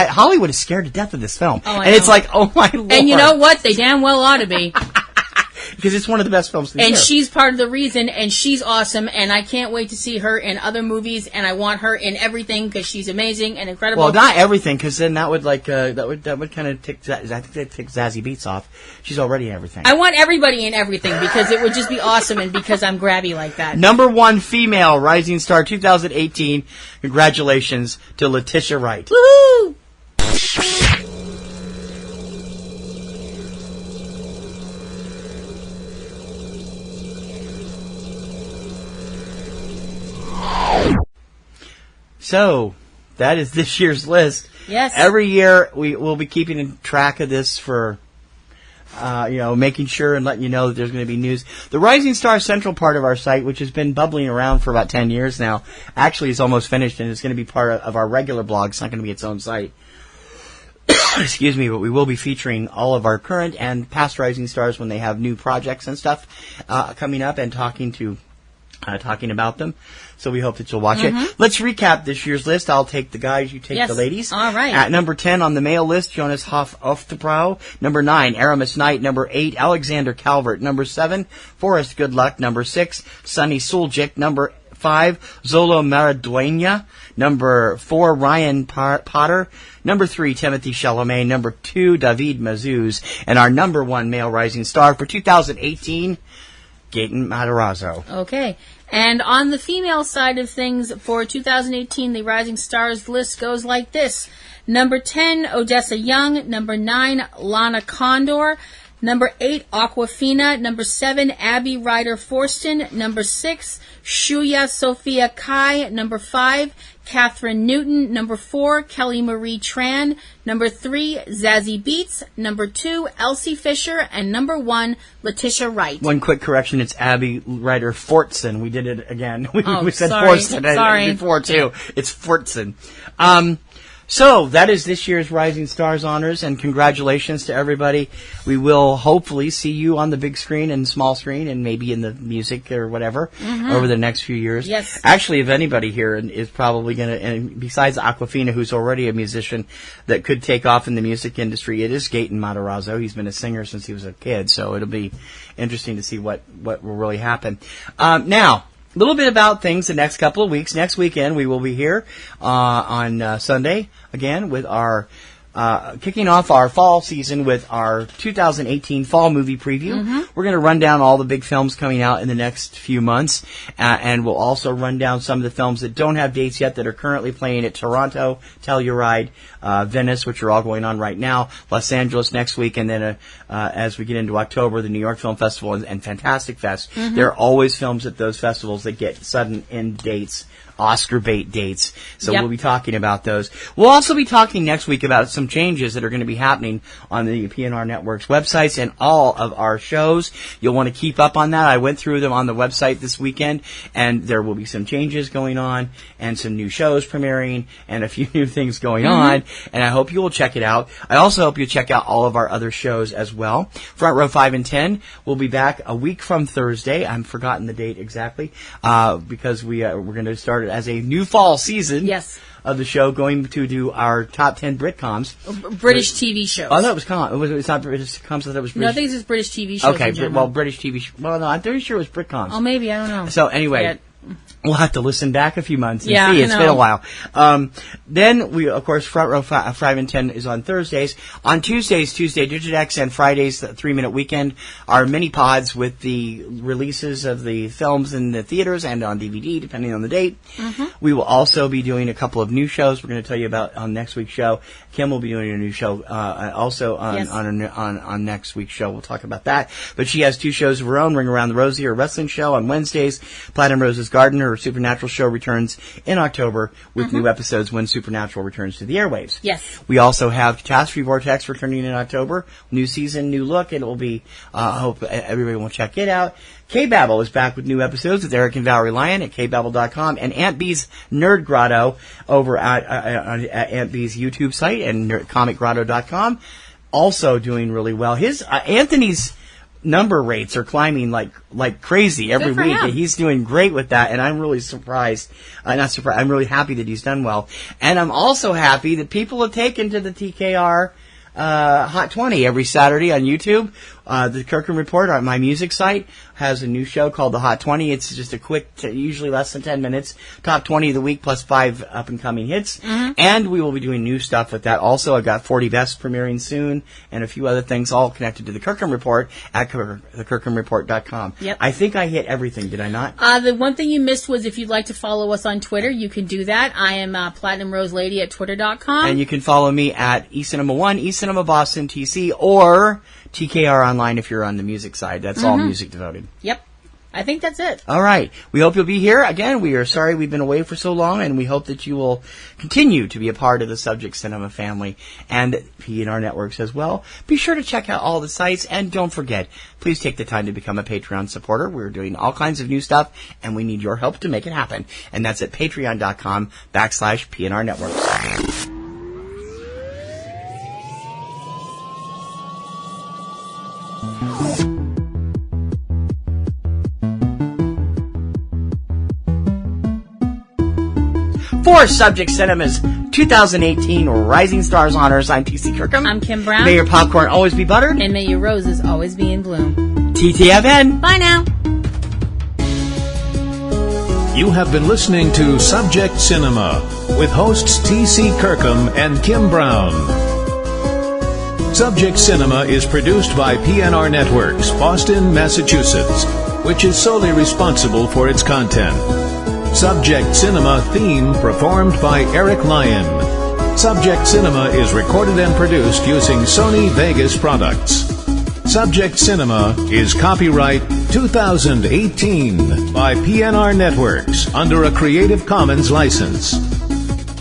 Hollywood is scared to death of this film. Oh, and it's like, oh my Lord. And you know what? They damn well ought to be. Because it's one of the best films of the year. And she's part of the reason, and she's awesome, and I can't wait to see her in other movies, and I want her in everything, because she's amazing and incredible. Well, not everything, because then that would kind of tick, I think that tick Zazie Beetz off. She's already in everything. I want everybody in everything, because it would just be awesome, and because I'm grabby like that. Number 1 female rising star 2018. Congratulations to Letitia Wright. Woohoo! So, that is this year's list. Yes. Every year we will be keeping track of this for, making sure and letting you know that there's going to be news. The Rising Star Central part of our site, which has been bubbling around for about 10 years now, actually is almost finished, and it's going to be part of our regular blog. It's not going to be its own site. Excuse me, but we will be featuring all of our current and past Rising Stars when they have new projects and stuff coming up, and talking about them. So we hope that you'll watch it. Let's recap this year's list. I'll take the guys, you take the ladies. All right. At number 10 on the male list, Jonas Hoftebrow. Number 9, Aramis Knight. Number 8, Alexander Calvert. Number 7, Forrest Goodluck. Number 6, Sonny Suljic. Number 5, Zolo Maraduena. Number 4, Ryan Potter. Number 3, Timothy Chalamet. Number 2, David Mazouz. And our number 1 male rising star for 2018, Gaten Matarazzo. Okay. And on the female side of things, for 2018, the Rising Stars list goes like this. Number 10, Odessa Young. Number 9, Lana Condor. Number 8, Aquafina. Number 7, Abby Ryder Forston. Number 6, Shuya Sophia Kai. Number 5, Catherine Newton. Number 4, Kelly Marie Tran. Number 3, Zazie Beetz. Number 2, Elsie Fisher. And number 1, Letitia Wright. One quick correction, it's Abby Ryder Fortson. We did it again. We said sorry. Forston before, too. It's Fortson. So that is this year's Rising Stars Honors, and congratulations to everybody. We will hopefully see you on the big screen and small screen and maybe in the music or whatever over the next few years. Yes. Actually, if anybody here is probably going to, and besides Aquafina, who's already a musician that could take off in the music industry, it is Gaten Matarazzo. He's been a singer since he was a kid, so it'll be interesting to see what will really happen. Now, a little bit about things the next couple of weeks. Next weekend, we will be here on Sunday again with our kicking off our fall season with our 2018 fall movie preview. We're going to run down all the big films coming out in the next few months, and we'll also run down some of the films that don't have dates yet that are currently playing at Toronto, Telluride, Venice, which are all going on right now, Los Angeles next week, and then as we get into October, the New York Film Festival and Fantastic Fest. There are always films at those festivals that get sudden end dates, Oscar bait dates. So we'll be talking about those. We'll also be talking next week about some changes that are going to be happening on the PNR Networks websites and all of our shows. You'll want to keep up on that. I went through them on the website this weekend, and there will be some changes going on and some new shows premiering and a few new things going on, and I hope you will check it out. I also hope you check out all of our other shows as well. Front Row 5 and 10 will be back a week from Thursday. I've forgotten the date exactly because we're going to start it as a new fall season of the show, going to do our top 10 Britcoms. British TV shows. Oh, no, it's not British Coms. I thought it was British. No, I think it's just British TV shows. Okay, well, British TV shows. Well, no, I'm pretty sure it was Britcoms. Oh, maybe, I don't know. So anyway, we'll have to listen back a few months and Yeah, see. I It's know. been a while. Then we, of course, Front Row 5 and 10 is on Thursdays. On Tuesdays, Tuesday Digidex, and Fridays, the 3-minute weekend, are mini pods with the releases of the films in the theaters and on DVD, depending on the date. We will also be doing a couple of new shows we're going to tell you about on next week's show. Kim will be doing a new show also on next week's show. We'll talk about that. But she has 2 shows of her own, Ring Around the Rosie, her wrestling show on Wednesdays. Platinum Rose's Garden, her Supernatural show, returns in October with new episodes when Supernatural returns to the airwaves. Yes. We also have Catastrophe Vortex returning in October. New season, new look. It will be, I hope everybody will check it out. Cavebabble is back with new episodes with Eric and Valerie Lyon at cavebabble.com, and Aunt B's Nerd Grotto over at Aunt B's YouTube site and comicgrotto.com, also doing really well. His Anthony's number rates are climbing like crazy every week. Him. He's doing great with that, and I'm really surprised. Not surprised. I'm really happy that he's done well, and I'm also happy that people have taken to the TKR Hot 20 every Saturday on YouTube. The Kirkham Report on my music site has a new show called the Hot 20. It's just a quick, usually less than 10 minutes, top 20 of the week plus 5 up-and-coming hits. And we will be doing new stuff with that. Also, I've got 40 Best premiering soon and a few other things all connected to the Kirkham Report at thekirkhamreport.com. Yep. I think I hit everything, did I not? The one thing you missed was if you'd like to follow us on Twitter, you can do that. I am Platinum Rose Lady at twitter.com. And you can follow me at eCinemaOne, eCinemaBoston TC, or TKR Online if you're on the music side. That's all music devoted. Yep. I think that's it. All right. We hope you'll be here. Again, we are sorry we've been away for so long, and we hope that you will continue to be a part of the Subject Cinema family and PNR Networks as well. Be sure to check out all the sites, and don't forget, please take the time to become a Patreon supporter. We're doing all kinds of new stuff, and we need your help to make it happen. And that's at patreon.com/PNR Networks. For Subject Cinema's 2018 Rising Stars Honors, I'm T.C. Kirkham. I'm Kim Brown. May your popcorn always be buttered. And may your roses always be in bloom. TTFN. Bye now. You have been listening to Subject Cinema with hosts T.C. Kirkham and Kim Brown. Subject Cinema is produced by PNR Networks, Boston, Massachusetts, which is solely responsible for its content. Subject Cinema theme performed by Eric Lyon. Subject Cinema is recorded and produced using Sony Vegas products. Subject Cinema is copyright 2018 by PNR Networks under a Creative Commons license.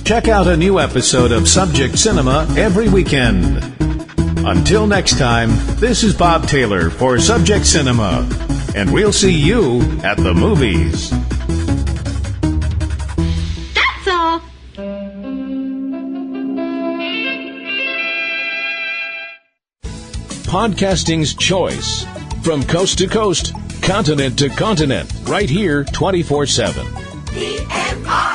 Check out a new episode of Subject Cinema every weekend. Until next time, this is Bob Taylor for Subject Cinema, and we'll see you at the movies. That's all. podcasting's choice. From coast to coast, continent to continent, right here 24/7. PNR.